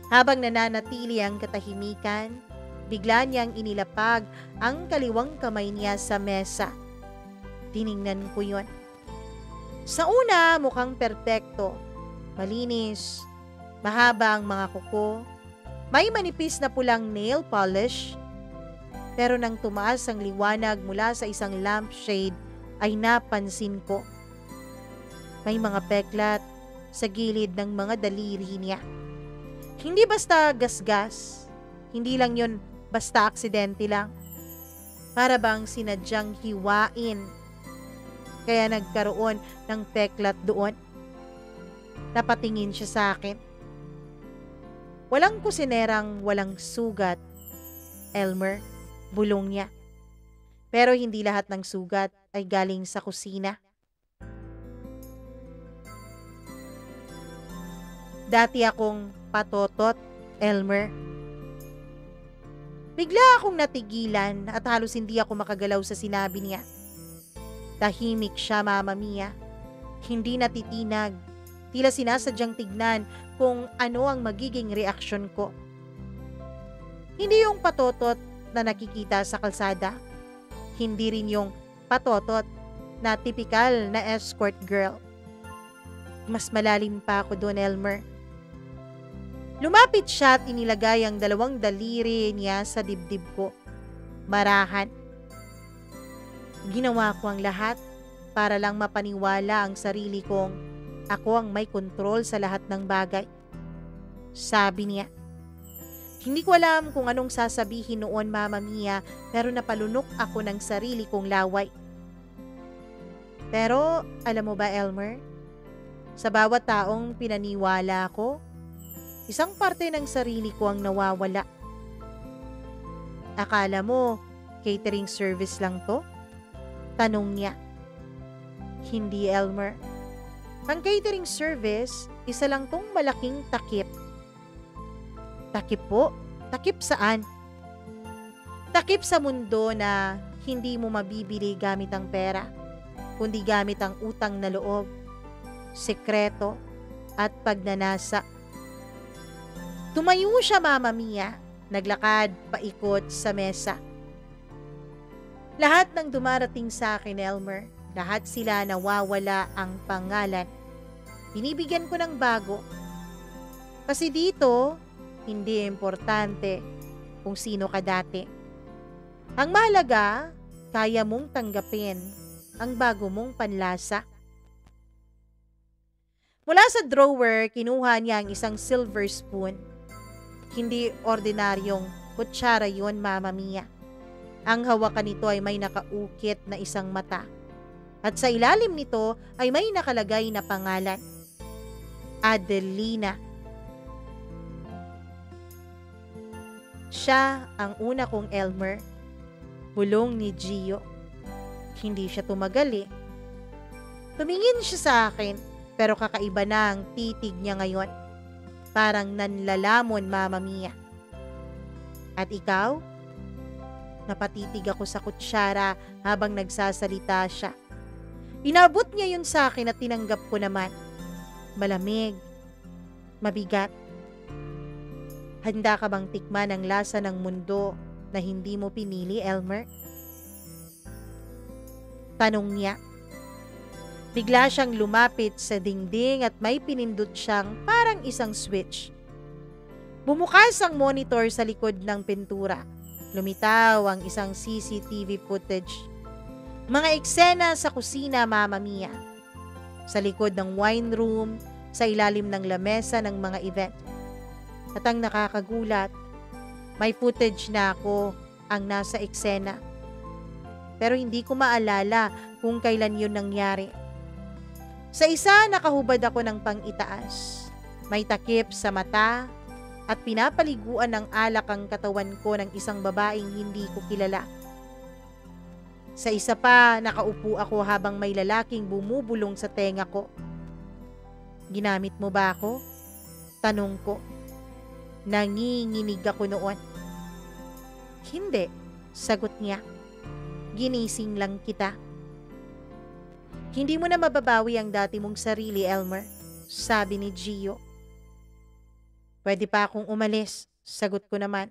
Habang nananatili ang katahimikan, bigla niyang inilapag ang kaliwang kamay niya sa mesa. Tiningnan ko yun. Sa una, mukhang perpekto. Malinis, mahaba ang mga kuko, may manipis na pulang nail polish. Pero nang tumaas ang liwanag mula sa isang lampshade, ay napansin ko. May mga peklat sa gilid ng mga daliri niya. Hindi basta gasgas, hindi lang yun basta aksidente lang. Para bang sinadyang hiwain. Kaya nagkaroon ng peklat doon. Napatingin siya sa akin. Walang kusinerang walang sugat, Elmer, bulong niya. Pero hindi lahat ng sugat ay galing sa kusina. Dati akong patotot, Elmer. Bigla akong natigilan at halos hindi ako makagalaw sa sinabi niya. Tahimik siya, Mama Mia. Hindi natitinag. Tila sinasadyang tignan kung ano ang magiging reaksyon ko. Hindi yung patotot na nakikita sa kalsada. Hindi rin yung patotot na tipikal na escort girl. Mas malalim pa ako doon, Elmer. Lumapit siya at inilagay ang dalawang daliri niya sa dibdib ko. Marahan. Ginawa ko ang lahat para lang mapaniwala ang sarili kong ako ang may kontrol sa lahat ng bagay. Sabi niya. Hindi ko alam kung anong sasabihin noon, Mama Mia, pero napalunok ako ng sarili kong laway. Pero alam mo ba, Elmer? Sa bawat taong pinaniwala ko, isang parte ng sarili ko ang nawawala. Akala mo, catering service lang to? Tanong niya. Hindi, Elmer. Ang catering service, isa lang tong malaking takip. Takip po? Takip saan? Takip sa mundo na hindi mo mabibili gamit ang pera, kundi gamit ang utang na loob, sekreto, at pagnanasa. Tumayo siya, Mama Mia, naglakad paikot sa mesa. Lahat ng dumarating sa akin, Elmer, lahat sila nawawala ang pangalan. Binibigyan ko ng bago. Kasi dito, hindi importante kung sino ka dati. Ang mahalaga, kaya mong tanggapin ang bago mong panlasa. Mula sa drawer, kinuha niya ang isang silver spoon. Hindi ordinaryong kutsara yun, Mama Mia. Ang hawakan nito ay may nakaukit na isang mata. At sa ilalim nito ay may nakalagay na pangalan. Adelina. Siya ang una kong Elmer. Bulong ni Gio. Hindi siya tumagal eh. Tumingin siya sa akin, pero kakaiba na ang titig niya ngayon. Parang nanlalamon, Mama Mia. At ikaw? Napatitig ako sa kutsara habang nagsasalita siya. Inabot niya yun sa akin at tinanggap ko naman. Malamig. Mabigat. Handa ka bang tikman ang lasa ng mundo na hindi mo pinili, Elmer? Tanong niya. Bigla siyang lumapit sa dingding at may pinindot siyang parang isang switch. Bumukas ang monitor sa likod ng pintura. Lumitaw ang isang CCTV footage. Mga eksena sa kusina, Mama Mia. Sa likod ng wine room, sa ilalim ng lamesa ng mga event. At ang nakakagulat, may footage na ako ang nasa eksena. Pero hindi ko maalala kung kailan yun nangyari. Sa isa, nakahubad ako ng pang-itaas. May takip sa mata at pinapaliguan ng alak ang katawan ko ng isang babaeng hindi ko kilala. Sa isa pa, nakaupo ako habang may lalaking bumubulong sa tenga ko. Ginamit mo ba ako? Tanong ko. Nanginginig ako noon. Hindi, sagot niya. Ginising lang kita. Hindi mo na mababawi ang dati mong sarili, Elmer, sabi ni Gio. Pwede pa akong umalis, sagot ko naman.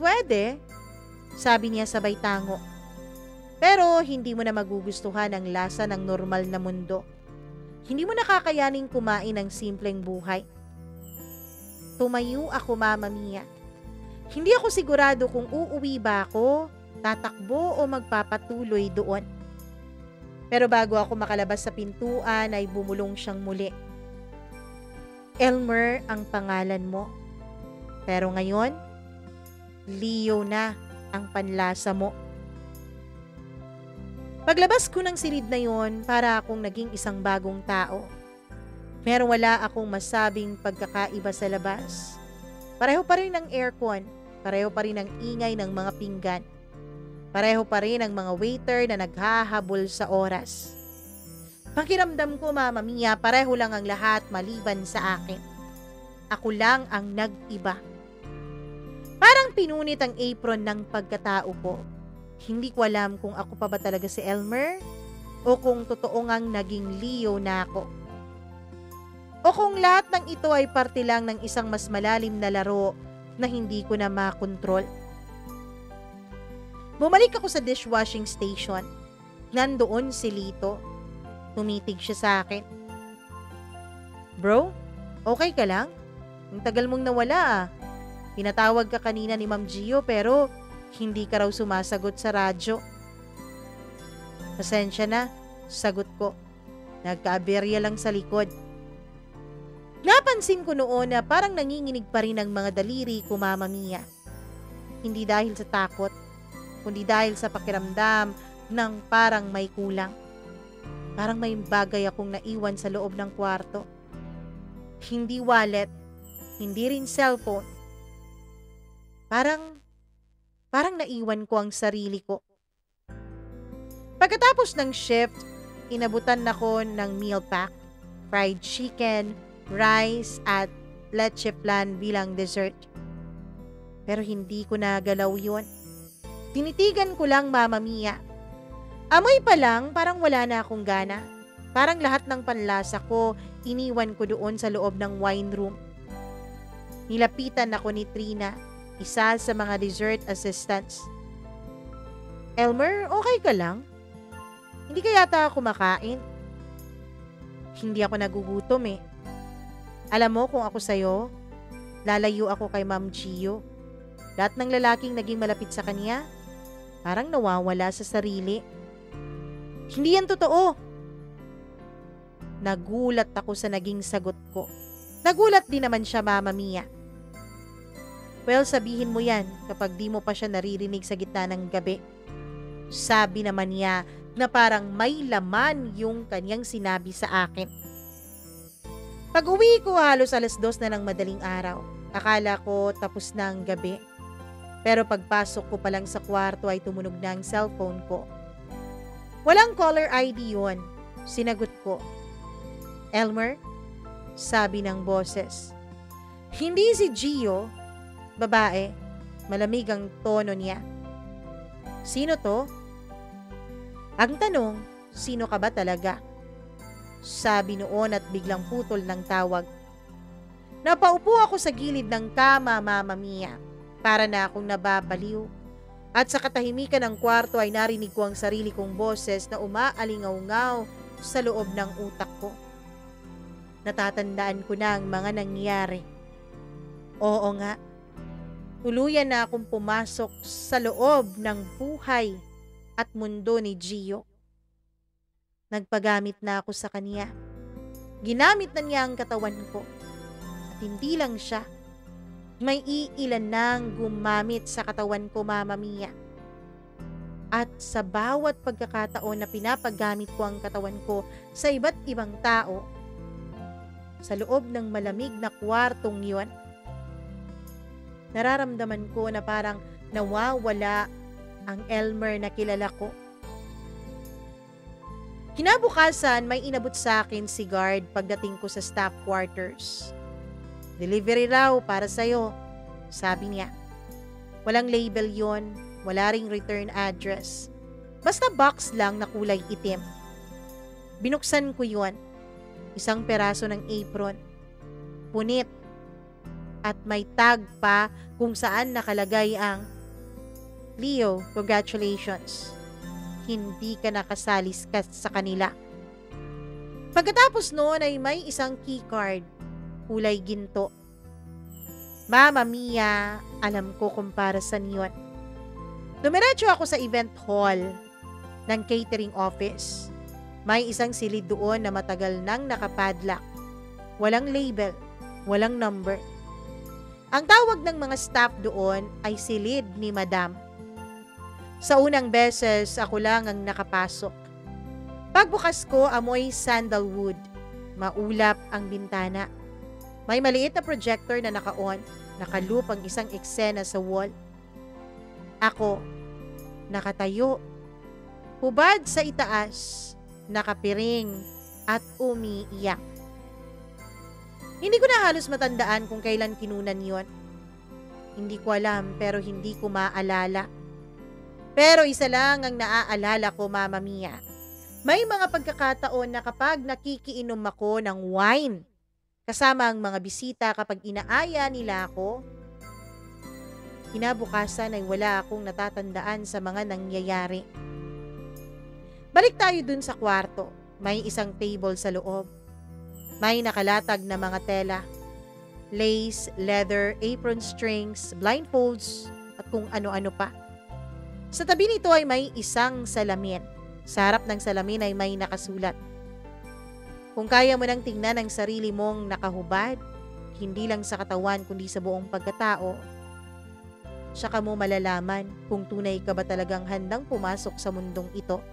Pwede, sabi niya sabay tango. Pero hindi mo na magugustuhan ang lasa ng normal na mundo. Hindi mo nakakayaning kumain ng simpleng buhay. Tumayo ako, Mama Mia. Hindi ako sigurado kung uuwi ba ako, tatakbo o magpapatuloy doon. Pero bago ako makalabas sa pintuan ay bumulong siyang muli. Elmer ang pangalan mo. Pero ngayon, Leo na ang panlasa mo. Paglabas ko ng silid na yon, para akong naging isang bagong tao. Pero wala akong masabing pagkakaiba sa labas. Pareho pa rin ang aircon, pareho pa rin ang ingay ng mga pinggan. Pareho pa rin ang mga waiter na naghahabol sa oras. Pakiramdam ko, Mama Mia, pareho lang ang lahat maliban sa akin. Ako lang ang nag-iba. Parang pinunit ang apron ng pagkatao ko. Hindi ko alam kung ako pa ba talaga si Elmer o kung totoo ngang naging Leo na ako. O kung lahat ng ito ay parte lang ng isang mas malalim na laro na hindi ko na makontrol. Bumalik ako sa dishwashing station. Nandoon si Lito. Tumitig siya sa akin. Bro, okay ka lang? Ang tagal mong nawala ah. Pinatawag ka kanina ni Ma'am Gio pero hindi ka raw sumasagot sa radyo. Pasensya na, sagot ko. Nagkaaberya lang sa likod. Napansin ko noon na parang nanginginig pa rin ang mga daliri ko, Mama Mia. Hindi dahil sa takot, kundi dahil sa pakiramdam ng parang may kulang. Parang may bagay akong naiwan sa loob ng kwarto. Hindi wallet, hindi rin cellphone. Parang naiwan ko ang sarili ko. Pagkatapos ng shift, inabutan ako ng meal pack, fried chicken, rice at leche flan bilang dessert. Pero hindi ko nagalaw yun. Tinitigan ko lang, Mama Mia. Amoy pa lang, parang wala na akong gana. Parang lahat ng panlasa ko, iniwan ko doon sa loob ng wine room. Nilapitan ako ni Trina, isa sa mga dessert assistants. Elmer, okay ka lang? Hindi ka yata kumakain? Hindi ako nagugutom eh. Alam mo kung ako sa'yo, lalayo ako kay Ma'am Gio. Lahat ng lalaking naging malapit sa kanya, parang nawawala sa sarili. Hindi yan totoo. Nagulat ako sa naging sagot ko. Nagulat din naman siya, Mama Mia. Well, sabihin mo yan kapag di mo pa siya naririnig sa gitna ng gabi. Sabi naman niya na parang may laman yung kanyang sinabi sa akin. Pag-uwi ko halos 2:00 na ng madaling araw. Akala ko tapos na ang gabi. Pero pagpasok ko pa lang sa kwarto ay tumunog na ang cellphone ko. Walang caller ID yun. Sinagot ko. Elmer? Sabi ng boses. Hindi si Gio. Babae. Malamig ang tono niya. Sino to? Ang tanong, sino ka ba talaga? Sabi noon at biglang putol ng tawag. Napaupo ako sa gilid ng kama, Mama Mia. Para na akong nababaliw. At sa katahimikan ng kwarto ay narinig ko ang sarili kong boses na umaalingaw-ngaw sa loob ng utak ko. Natatandaan ko na ang mga nangyari. Oo nga, Tuluyan na akong pumasok sa loob ng buhay at mundo ni Gio. Nagpagamit na ako sa kanya. Ginamit na niya ang katawan ko. At hindi lang siya. May iilan nang gumamit sa katawan ko, Mama Mia. At sa bawat pagkakataon na pinapagamit ko ang katawan ko sa iba't ibang tao, sa loob ng malamig na kwartong yun, nararamdaman ko na parang nawawala ang Elmer na kilala ko. Kinabukasan, may inabot sa akin si guard pagdating ko sa staff quarters. Delivery raw para sa'yo, sabi niya. Walang label yon, wala ring return address. Basta box lang na kulay itim. Binuksan ko yon. Isang peraso ng apron. Punit. At may tag pa kung saan nakalagay ang Leo, congratulations. Hindi ka nakasali sa kanila. Pagkatapos noon ay may isang keycard, kulay ginto. Mama Mia, alam ko kung para saan yun. Dumiretso ako sa event hall ng catering office. May isang silid doon na matagal nang nakapadlock. Walang label, walang number. Ang tawag ng mga staff doon ay silid ni Madam. Sa unang beses, ako lang ang nakapasok. Pagbukas ko, amoy sandalwood. Maulap ang bintana. May maliit na projector na naka-on. Nakaloop ang isang eksena sa wall. Ako, nakatayo. Hubad sa itaas, nakapiring at umiiyak. Hindi ko na halos matandaan kung kailan kinunan yon. Hindi ko alam pero hindi ko maalala. Pero isa lang ang naaalala ko, Mama Mia. May mga pagkakataon na kapag nakikiinom ako ng wine, kasama ang mga bisita kapag inaaya nila ako, kinabukasan ay wala akong natatandaan sa mga nangyayari. Balik tayo dun sa kwarto. May isang table sa loob. May nakalatag na mga tela. Lace, leather, apron strings, blindfolds, at kung ano-ano pa. Sa tabi nito ay may isang salamin. Sa harap ng salamin ay may nakasulat. Kung kaya mo nang tingnan ang sarili mong nakahubad, hindi lang sa katawan kundi sa buong pagkatao, saka mo malalaman kung tunay ka ba talagang handang pumasok sa mundong ito.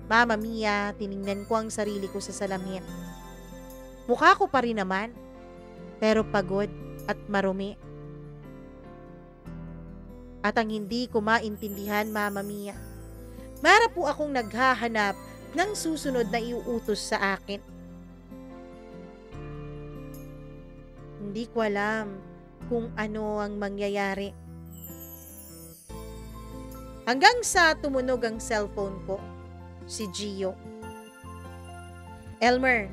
Mama Mia, tiningnan ko ang sarili ko sa salamin. Mukha ko pa rin naman, pero pagod at marumi. At ang hindi ko maintindihan, Mama Mia, mara po akong naghahanap ng susunod na iuutos sa akin. Hindi ko alam kung ano ang mangyayari. Hanggang sa tumunog ang cellphone ko, si Gio. Elmer,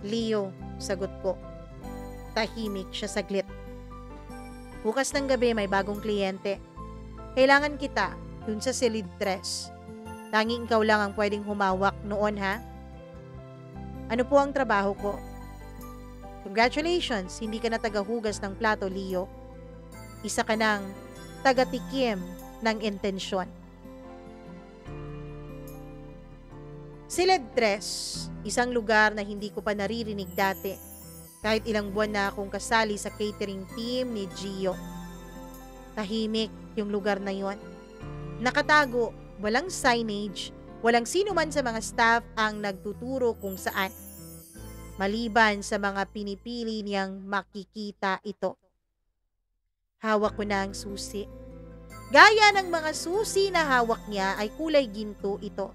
Leo, sagot ko. Tahimik siya saglit. Bukas ng gabi may bagong kliyente. Kailangan kita dun sa silid dress. Tanging ikaw lang ang pwedeng humawak noon, ha? Ano po ang trabaho ko? Congratulations, hindi ka na tagahugas ng plato, Leo. Isa ka ng tagatikim ng intensyon. Silid dress, isang lugar na hindi ko pa naririnig dati. Kahit ilang buwan na akong kasali sa catering team ni Gio. Tahimik yung lugar na yon. Nakatago, walang signage, walang sino man sa mga staff ang nagtuturo kung saan. Maliban sa mga pinipili niyang makikita ito. Hawak ko na ang susi. Gaya ng mga susi na hawak niya ay kulay ginto ito.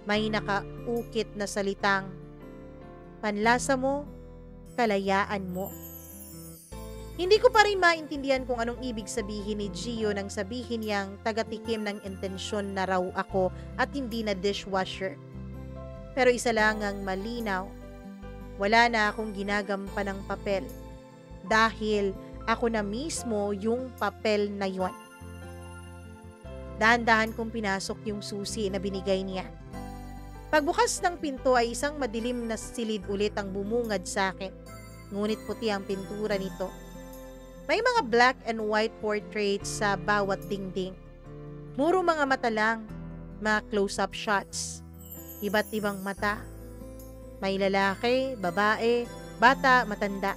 May nakaukit na salitang, panlasa mo, kalayaan mo. Hindi ko pa rin maintindihan kung anong ibig sabihin ni Gio nang sabihin niyang tagatikim ng intensyon na raw ako at hindi na dishwasher. Pero isa lang ang malinaw, wala na akong ginagampan ng papel dahil ako na mismo yung papel na yon. Dahan-dahan kong pinasok yung susi na binigay niya. Pagbukas ng pinto ay isang madilim na silid ulit ang bumungad sa akin. Ngunit puti ang pintura nito. May mga black and white portraits sa bawat dingding. Muro mga mata lang, mga close-up shots. Iba't ibang mata. May lalaki, babae, bata, matanda.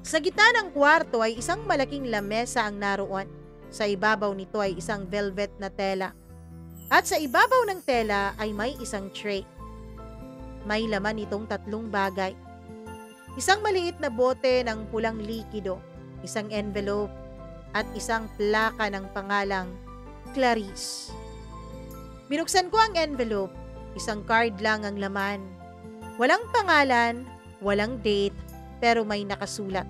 Sa gitna ng kwarto ay isang malaking lamesa ang naroon. Sa ibabaw nito ay isang velvet na tela. At sa ibabaw ng tela ay may isang tray. May laman itong 3 bagay. Isang maliit na bote ng pulang likido, isang envelope, at isang plaka ng pangalang Clarice. Binuksan ko ang envelope. Isang card lang ang laman. Walang pangalan, walang date, pero may nakasulat.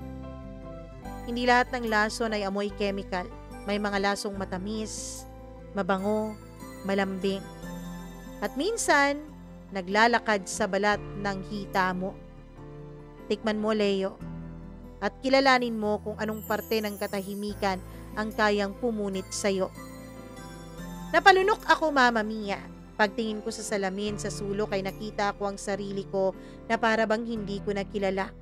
Hindi lahat ng lason ay amoy chemical. May mga lasong matamis, mabango, malambing. At minsan, naglalakad sa balat ng hita mo. Tikman mo, Leo, at kilalanin mo kung anong parte ng katahimikan ang kayang pumunit sa'yo. Napalunok ako, Mama Mia. Pagtingin ko sa salamin sa sulok ay nakita ko ang sarili ko na para bang hindi ko nakilala.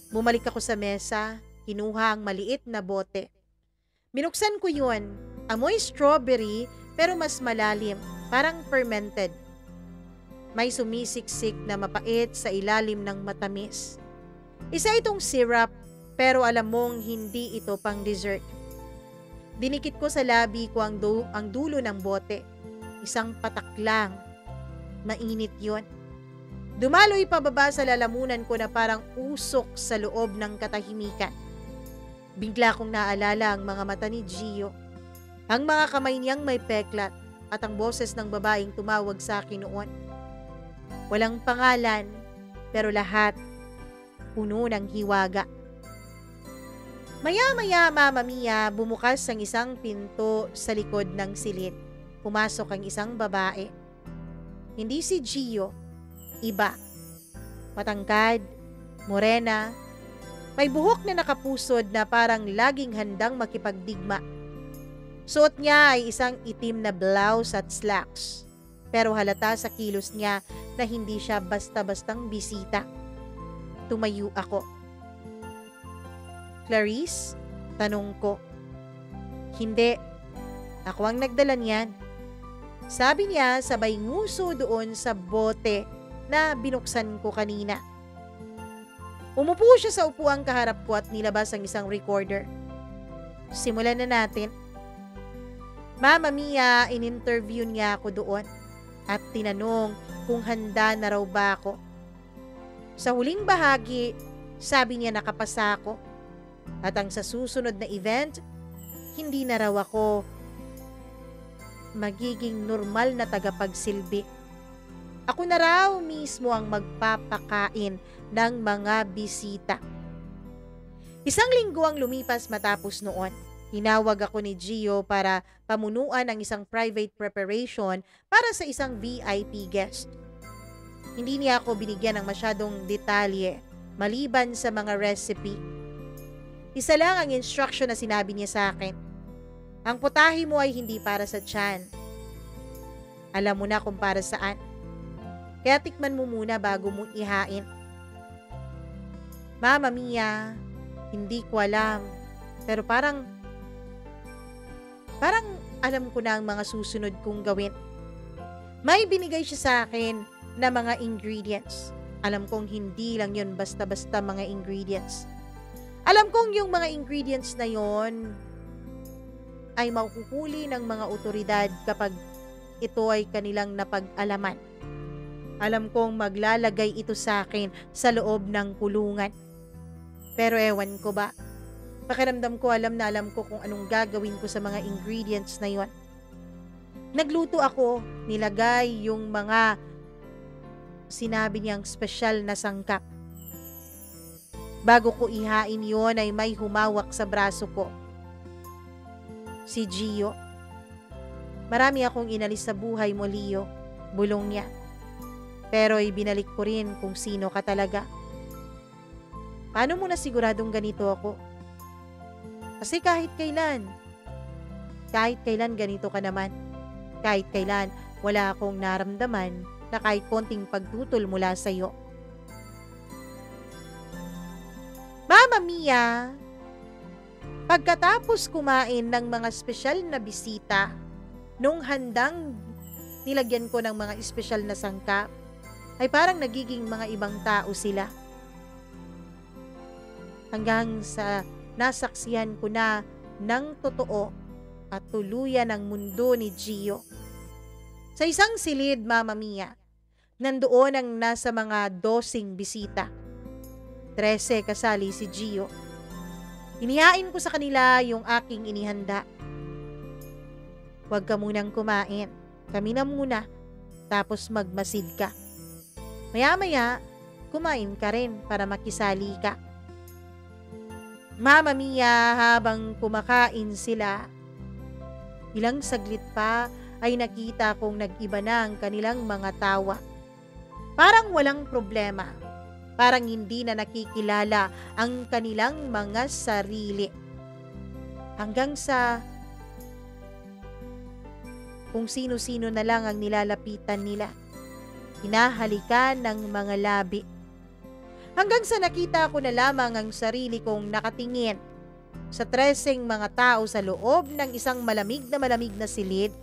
Bumalik ako sa mesa, kinuha ang maliit na bote. Binuksan ko yun. Amoy strawberry pero mas malalim, parang fermented. May sumisiksik na mapait sa ilalim ng matamis. Isa itong syrup pero alam mong hindi ito pang dessert. Dinikit ko sa labi ko ang dulo ng bote. Isang patak lang. Mainit yon. Dumaloy pababa sa lalamunan ko na parang usok sa loob ng katahimikan. Bigla kong naalala ang mga mata ni Gio. Ang mga kamay niyang may peklat at ang boses ng babaeng tumawag sa akin noon. Walang pangalan, pero lahat puno ng hiwaga. Maya-maya, Mama Mia, bumukas ang isang pinto sa likod ng silid. Pumasok ang isang babae. Hindi si Gio, iba. Matangkad, morena, may buhok na nakapusod na parang laging handang makipagdigma. Suot niya ay isang itim na blouse at slacks. Pero halata sa kilos niya na hindi siya basta-bastang bisita. Tumayo ako. Clarice? Tanong ko. Hindi. Ako ang nagdala niyan. Sabi niya sabay nguso doon sa bote na binuksan ko kanina. Umupo siya sa upuang kaharap ko at nilabas ang isang recorder. Simulan na natin. Mama Mia, in-interview niya ako doon at tinanong kung handa na raw ba ako. Sa huling bahagi, sabi niya nakapasa ako. At ang sa susunod na event, hindi na raw ako magiging normal na tagapagsilbi. Ako na raw mismo ang magpapakain ng mga bisita. Isang linggo ang lumipas matapos noon. Hinawag ako ni Gio para pamunuan ang isang private preparation para sa isang VIP guest. Hindi niya ako binigyan ng masyadong detalye maliban sa mga recipe. Isa lang ang instruction na sinabi niya sa akin. Ang putahe mo ay hindi para sa tiyan. Alam mo na kung para saan. Kaya tikman mo muna bago mo ihain. Mama Mia, hindi ko alam. Pero parang alam ko na ang mga susunod kong gawin. May binigay siya sa akin na mga ingredients. Alam kong hindi lang yun basta-basta mga ingredients. Alam kong yung mga ingredients na yon ay makuhuli ng mga otoridad kapag ito ay kanilang napag-alaman. Alam kong maglalagay ito sa akin sa loob ng kulungan. Pero ewan ko ba, pakiramdam ko alam ko kung anong gagawin ko sa mga ingredients na yon. Nagluto ako, nilagay yung mga sinabi niyang special na sangkap. Bago ko ihain yon ay may humawak sa braso ko. Si Gio. Marami akong inalis sa buhay mo, Leo. Bulong niya. Pero ibinalik ko rin kung sino ka talaga. Paano mo na siguradong ganito ako? Kasi kahit kailan ganito ka naman. Kahit kailan wala akong naramdaman na kahit konting pagtutol mula sa'yo. Mama Mia, pagkatapos kumain ng mga espesyal na bisita, nung handang nilagyan ko ng mga espesyal na sangkap, ay parang nagiging mga ibang tao sila. Hanggang sa nasaksihan ko na ng totoo at tuluyan ang mundo ni Gio. Sa isang silid, Mama Mia, nandoon ang nasa mga 12 bisita. 13 kasali si Gio. Inihain ko sa kanila yung aking inihanda. Huwag ka munang kumain. Kami na muna. Tapos magmasid ka. Maya-maya, kumain ka rin para makisali ka. Mama Mia, habang kumakain sila, ilang saglit pa ay nakita kong nag-iba na ang kanilang mga tawa. Parang walang problema. Parang hindi na nakikilala ang kanilang mga sarili. Hanggang sa kung sino-sino na lang ang nilalapitan nila. Hinahalikan ng mga labi. Hanggang sa nakita ko na lamang ang sarili kong nakatingin sa 13 mga tao sa loob ng isang malamig na silid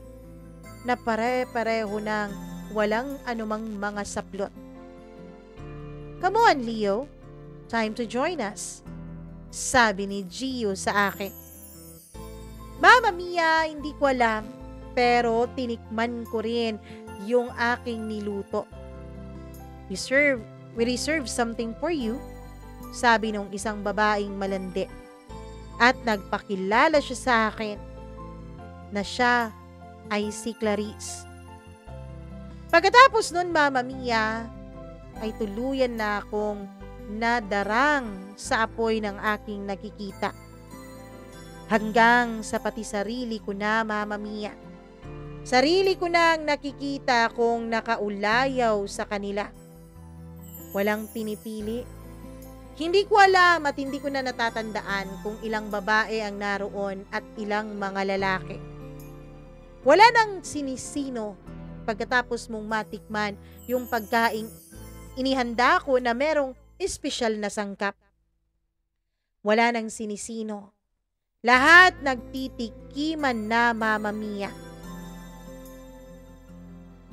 na pare-pareho ng walang anumang mga saplot. Come on, Leo. Time to join us. Sabi ni Gio sa akin. Mama Mia, hindi ko alam, pero tinikman ko rin yung aking niluto. We reserve something for you, sabi nung isang babaeng malandi. At nagpakilala siya sa akin na siya ay si Clarice. Pagkatapos nun, Mama Mia, ay tuluyan na akong nadarang sa apoy ng aking nakikita. Hanggang sa pati sarili ko na, Mama Mia. Sarili ko na ang nakikita kong nakaulayaw sa kanila. Walang pinipili. Hindi ko alam at hindi ko na natatandaan kung ilang babae ang naroon at ilang mga lalaki. Wala nang sinisino pagkatapos mong matikman yung pagkaing inihanda ko na merong espesyal na sangkap. Wala nang sinisino. Lahat nagtitikiman na, Mama Mia.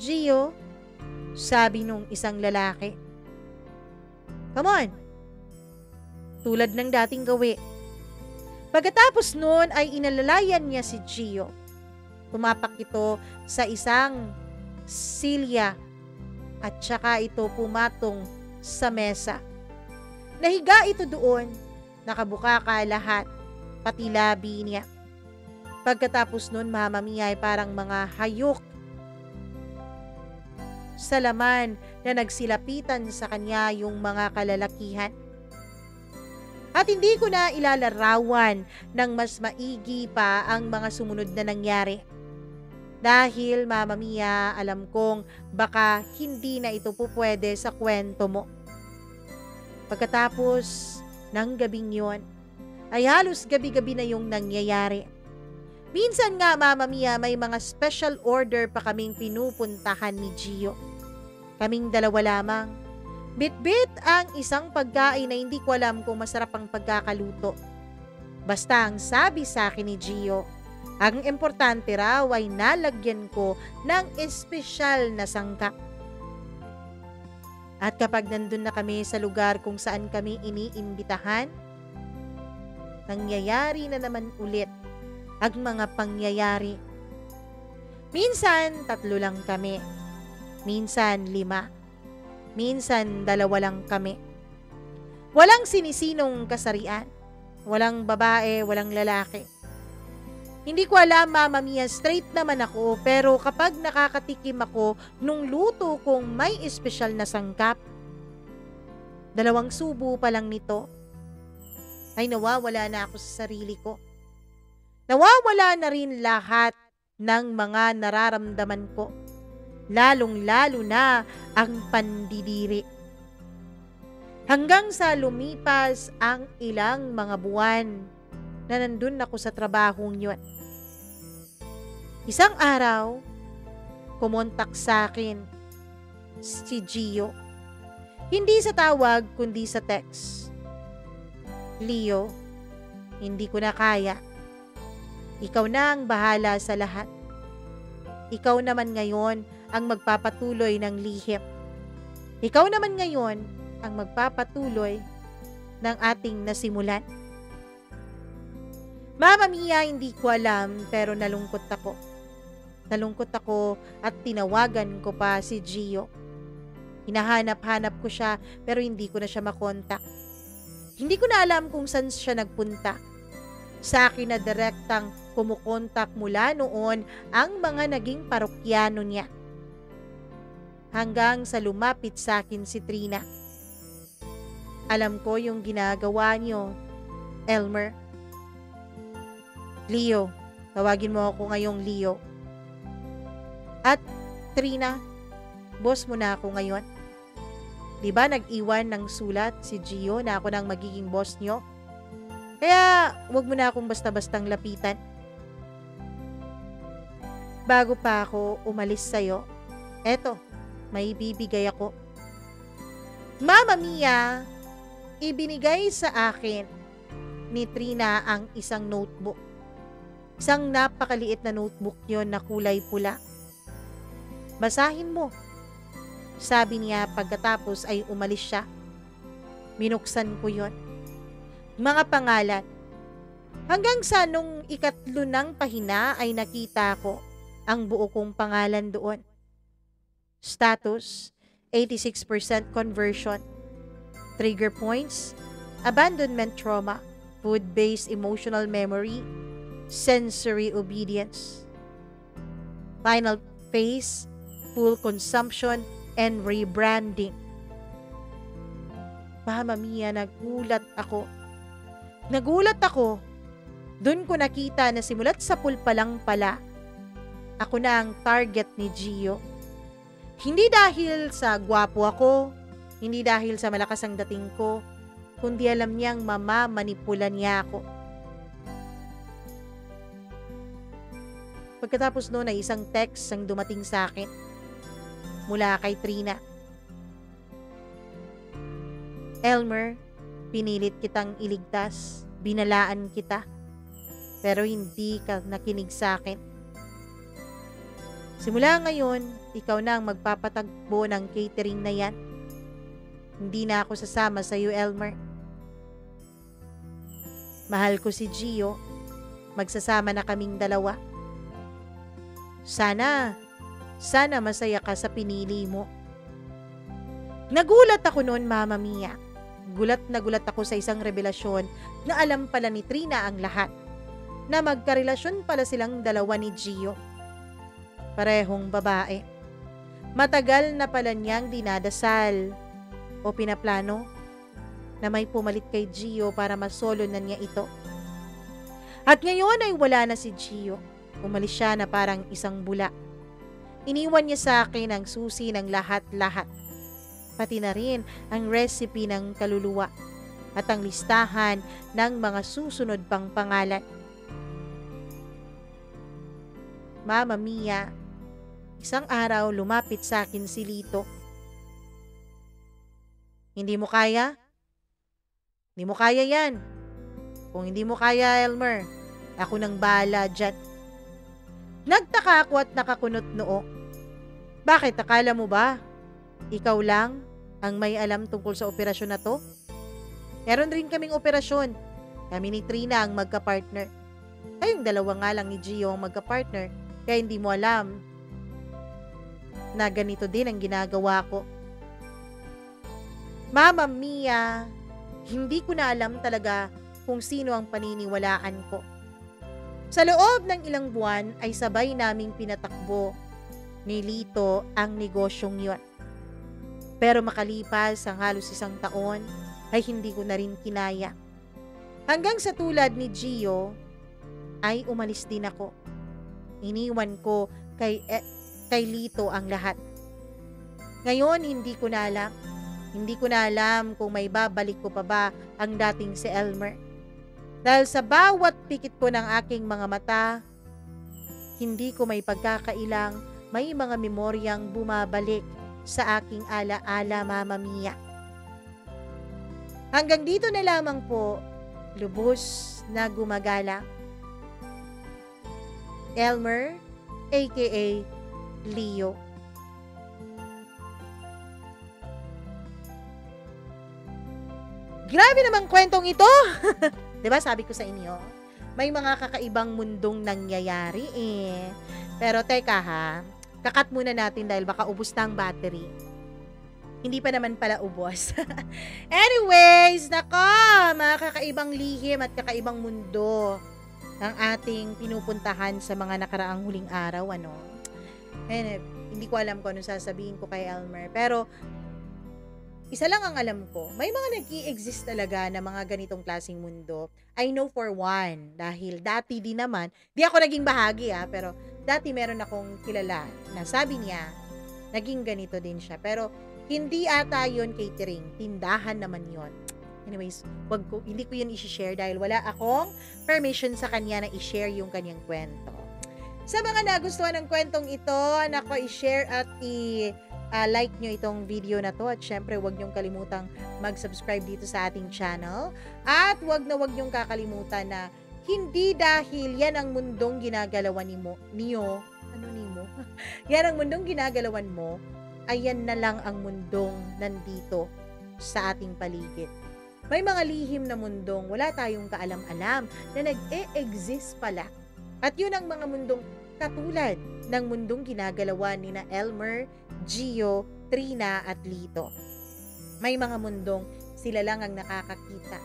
Gio, sabi nung isang lalaki. Come on. Tulad ng dating gawi. Pagkatapos noon ay inalalayan niya si Gio. Tumapak ito sa isang silya at saka ito pumatong sa mesa. Nahiga ito doon, nakabuka ka lahat, pati labi niya. Pagkatapos noon, Mama Mia, ay parang mga hayok sa laman na nagsilapitan sa kanya yung mga kalalakihan. At hindi ko na ilalarawan ng mas maigi pa ang mga sumunod na nangyari. Dahil, Mama Mia, alam kong baka hindi na ito pupwede sa kwento mo. Pagkatapos ng gabing yon, ay halos gabi-gabi na yung nangyayari. Minsan nga, Mama Mia, may mga special order pa kaming pinupuntahan ni Gio. Kaming dalawa lamang. Bit-bit ang isang pagkain na hindi ko alam kung masarap ang pagkakaluto. Basta ang sabi sa akin ni Gio, ang importante raw ay nalagyan ko ng espesyal na sangkap. At kapag nandun na kami sa lugar kung saan kami iniimbitahan, nangyayari na naman ulit ang mga pangyayari. Minsan 3 lang kami. Minsan 5. Minsan 2 lang kami. Walang sinisinong kasarian. Walang babae, walang lalaki. Hindi ko alam, Mama Mia, straight naman ako, pero kapag nakakatikim ako nung luto kong may espesyal na sangkap, 2 subo pa lang nito, ay nawawala na ako sa sarili ko. Nawawala na rin lahat ng mga nararamdaman ko. Lalong-lalo na ang pandidiri. Hanggang sa lumipas ang ilang mga buwan na nandun ako sa trabahong yun. Isang araw, kumontak sa akin si Gio. Hindi sa tawag, kundi sa text. Leo, hindi ko na kaya. Ikaw na ang bahala sa lahat. Ikaw naman ngayon ang magpapatuloy ng lihim. Ikaw naman ngayon ang magpapatuloy ng ating nasimulan. Mama Mia, hindi ko alam pero nalungkot ako. Nalungkot ako at tinawagan ko pa si Gio. Hinahanap-hanap ko siya pero hindi ko na siya makontak. Hindi ko na alam kung saan siya nagpunta. Sa akin na direktang kumukontak mula noon ang mga naging parokyano niya. Hanggang sa lumapit sa akin si Trina. Alam ko yung ginagawa niyo, Elmer. Leo, tawagin mo ako ngayong Leo. At Trina, boss mo na ako ngayon. Diba nag-iwan ng sulat si Gio na ako nang magiging boss niyo? Kaya wag mo na akong basta-bastang lapitan. Bago pa ako umalis sa'yo, eto, may bibigay ako. Mama Mia, ibinigay sa akin ni Trina ang isang notebook. Isang napakaliit na notebook yon na kulay pula. Basahin mo. Sabi niya pagkatapos ay umalis siya. Binuksan ko yon. Mga pangalan. Hanggang sa nung 3 ng pahina ay nakita ko ang buo kong pangalan doon. Status, 86% conversion. Trigger points, abandonment trauma, food-based emotional memory, sensory obedience. Final phase, full consumption and rebranding. Mama Mia, nagulat ako. Doon ko nakita na simulat sa pool pa lang pala, ako na ang target ni Gio. Hindi dahil sa gwapo ako, hindi dahil sa malakas ang dating ko, kundi alam niyang mamamanipulan niya ako. Pagkatapos noon ay isang text ang dumating sa akin mula kay Trina. Elmer, pinilit kitang iligtas, binalaan kita, pero hindi ka nakinig sa akin. Simula ngayon, ikaw na ang magpapatagbo ng catering na yan. Hindi na ako sasama sa iyo, Elmer. Mahal ko si Gio, magsasama na kaming dalawa. Sana masaya ka sa pinili mo. Nagulat ako noon, Mama Mia. Gulat na gulat ako sa isang revelasyon na alam pala ni Trina ang lahat. Na magkarelasyon pala silang dalawa ni Gio. Parehong babae. Matagal na pala niyang dinadasal o pinaplano na may pumalit kay Gio para masolo na niya ito. At ngayon ay wala na si Gio. Umalis siya na parang isang bula. Iniwan niya sa akin ang susi ng lahat-lahat. Pati na rin ang recipe ng kaluluwa at ang listahan ng mga susunod pang pangalan. Mama Mia, isang araw lumapit sa akin si Lito. Hindi mo kaya? Hindi mo kaya yan. Kung hindi mo kaya, Elmer, ako nang bahala dyan. Nagtaka ako at nakakunot noo. Bakit, akala mo ba ikaw lang ang may alam tungkol sa operasyon na to? Meron rin kaming operasyon. Kami ni Trina ang magka-partner. Kayong dalawa nga lang ni Gio ang magka-partner. Kaya hindi mo alam na ganito din ang ginagawa ko. Mama Mia, hindi ko na alam talaga kung sino ang paniniwalaan ko. Sa loob ng ilang buwan ay sabay naming pinatakbo ni Lito ang negosyong yon. Pero makalipas ang halos 1 taon ay hindi ko na rin kinaya. Hanggang sa tulad ni Gio ay umalis din ako. Iniwan ko kay Lito ang lahat. Ngayon hindi ko na alam. Hindi ko na alam kung may babalik ko pa ba ang dating si Elmer. Dahil sa bawat pikit ko ng aking mga mata, hindi ko may pagkakailang may mga memoryang bumabalik sa aking alaala, Mama Mia. Hanggang dito na lamang po lubos na gumagala. Elmer, aka Leo. Grabe namang kwentong ito! 'Di ba sabi ko sa inyo, may mga kakaibang mundong nangyayari eh. Pero teka ha, kakat muna natin dahil baka ubos na ang battery. Hindi pa naman pala ubos. Anyways, nako, mga kakaibang lihim at kakaibang mundo ang ating pinupuntahan sa mga nakaraang huling araw, ano. And, hindi ko alam kung ano sasabihin ko kay Elmer, pero isa lang ang alam ko, may mga nag-i-exist talaga na mga ganitong klaseng mundo. I know for one, dahil dati din naman, di ako naging bahagi pero dati meron akong kilala na sabi niya, naging ganito din siya. Pero hindi ata yun catering, tindahan naman yun. Anyways, hindi ko yun i-share dahil wala akong permission sa kanya na i-share yung kanyang kwento. Sa mga nagustuhan ng kwentong ito, nako i-share at like nyo itong video na to. At syempre, huwag nyong kalimutang mag-subscribe dito sa ating channel. At huwag nyong kakalimutan na hindi dahil yan ang mundong ginagalawan niyo. Yan ang mundong ginagalawan mo, ayan na lang ang mundong nandito sa ating paligid. May mga lihim na mundong wala tayong kaalam-alam na nag-e-exist pala. At yun ang mga mundong katulad ng mundong ginagalawan ni na Elmer, Gio, Trina at Lito. May mga mundong sila lang ang nakakakita.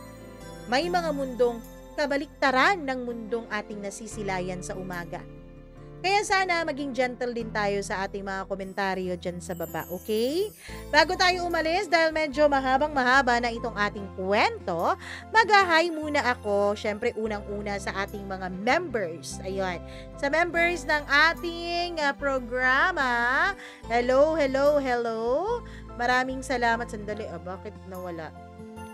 May mga mundong kabaliktaran ng mundong ating nasisilayan sa umaga. Kaya sana maging gentle din tayo sa ating mga komentaryo dyan sa baba, okay? Bago tayo umalis, dahil medyo mahabang-mahaba na itong ating kwento, mag-hi muna ako, syempre unang-una sa ating mga members. Ayun, sa members ng ating programa. Hello. Maraming salamat. Sandali, bakit nawala?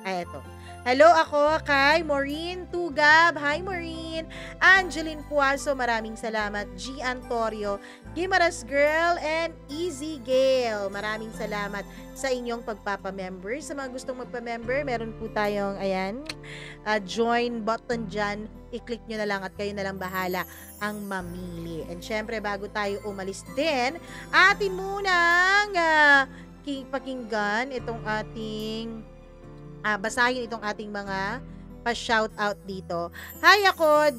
Eto. Hello ako kay Maureen Tugab. Hi Maureen. Angeline Puaso, maraming salamat. G. Antorio, Gimaras Girl, and Easy Gale. Maraming salamat sa inyong pagpapamember. Sa mga gustong magpamember, meron po tayong, join button dyan. I-click nyo na lang at kayo na lang bahala ang mamili. And syempre, bago tayo umalis din, atin munang pakinggan itong ating basahin itong ating mga pa-shoutout dito. Hi ako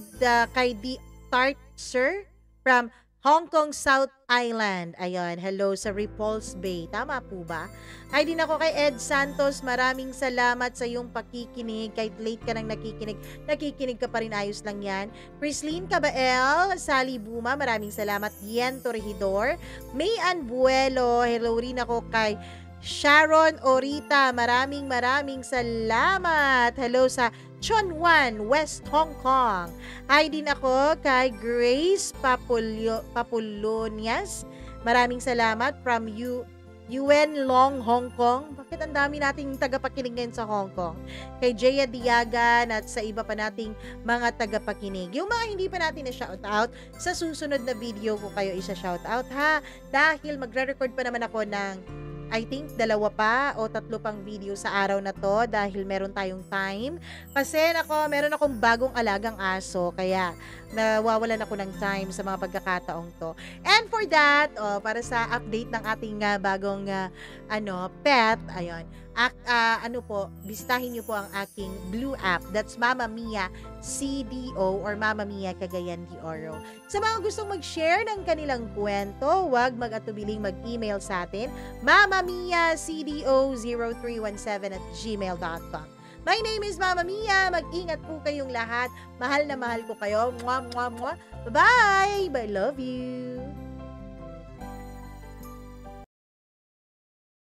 kay D. Tartser from Hong Kong South Island. Ayun, hello sa Repulse Bay. Tama po ba? Hi din ako kay Ed Santos. Maraming salamat sa iyong pakikinig. Kahit late ka nang nakikinig ka pa rin, ayos lang yan. Chrislene Cabael, Sally Buma, maraming salamat. Yen Torrejidor, May Anbuelo, hello rin ako kay Sharon Orita, maraming salamat. Hello sa Chonwan, West Hong Kong. Hi din ako kay Grace Papulonias. Maraming salamat from Yuen Long, Hong Kong. Bakit ang dami nating tagapakinig ngayon sa Hong Kong? Kay Jaya Diagan at sa iba pa nating mga tagapakinig. Yung mga hindi pa natin na-shoutout, sa susunod na video ko kayo isa-shoutout ha. Dahil magre-record pa naman ako ng I think 2 pa o 3 pang video sa araw na to dahil meron tayong time. Kasi meron akong bagong alagang aso kaya nawawalan ako ng time sa mga pagkakataong to. And for that, para sa update ng ating bagong pet, ayun. Bisitahin niyo po ang aking Blue app. That's Mama Mia CDO or Mama Mia Cagayan de Oro. Sa mga gustong mag-share ng kanilang kwento, huwag mag-atubiling mag-email sa atin, mamamiacdo0317@gmail.com. My name is Mama Mia. Mag-ingat po kayong lahat. Mahal na mahal ko kayo. Mwah, mwah, mwah. Bye-bye. I love you.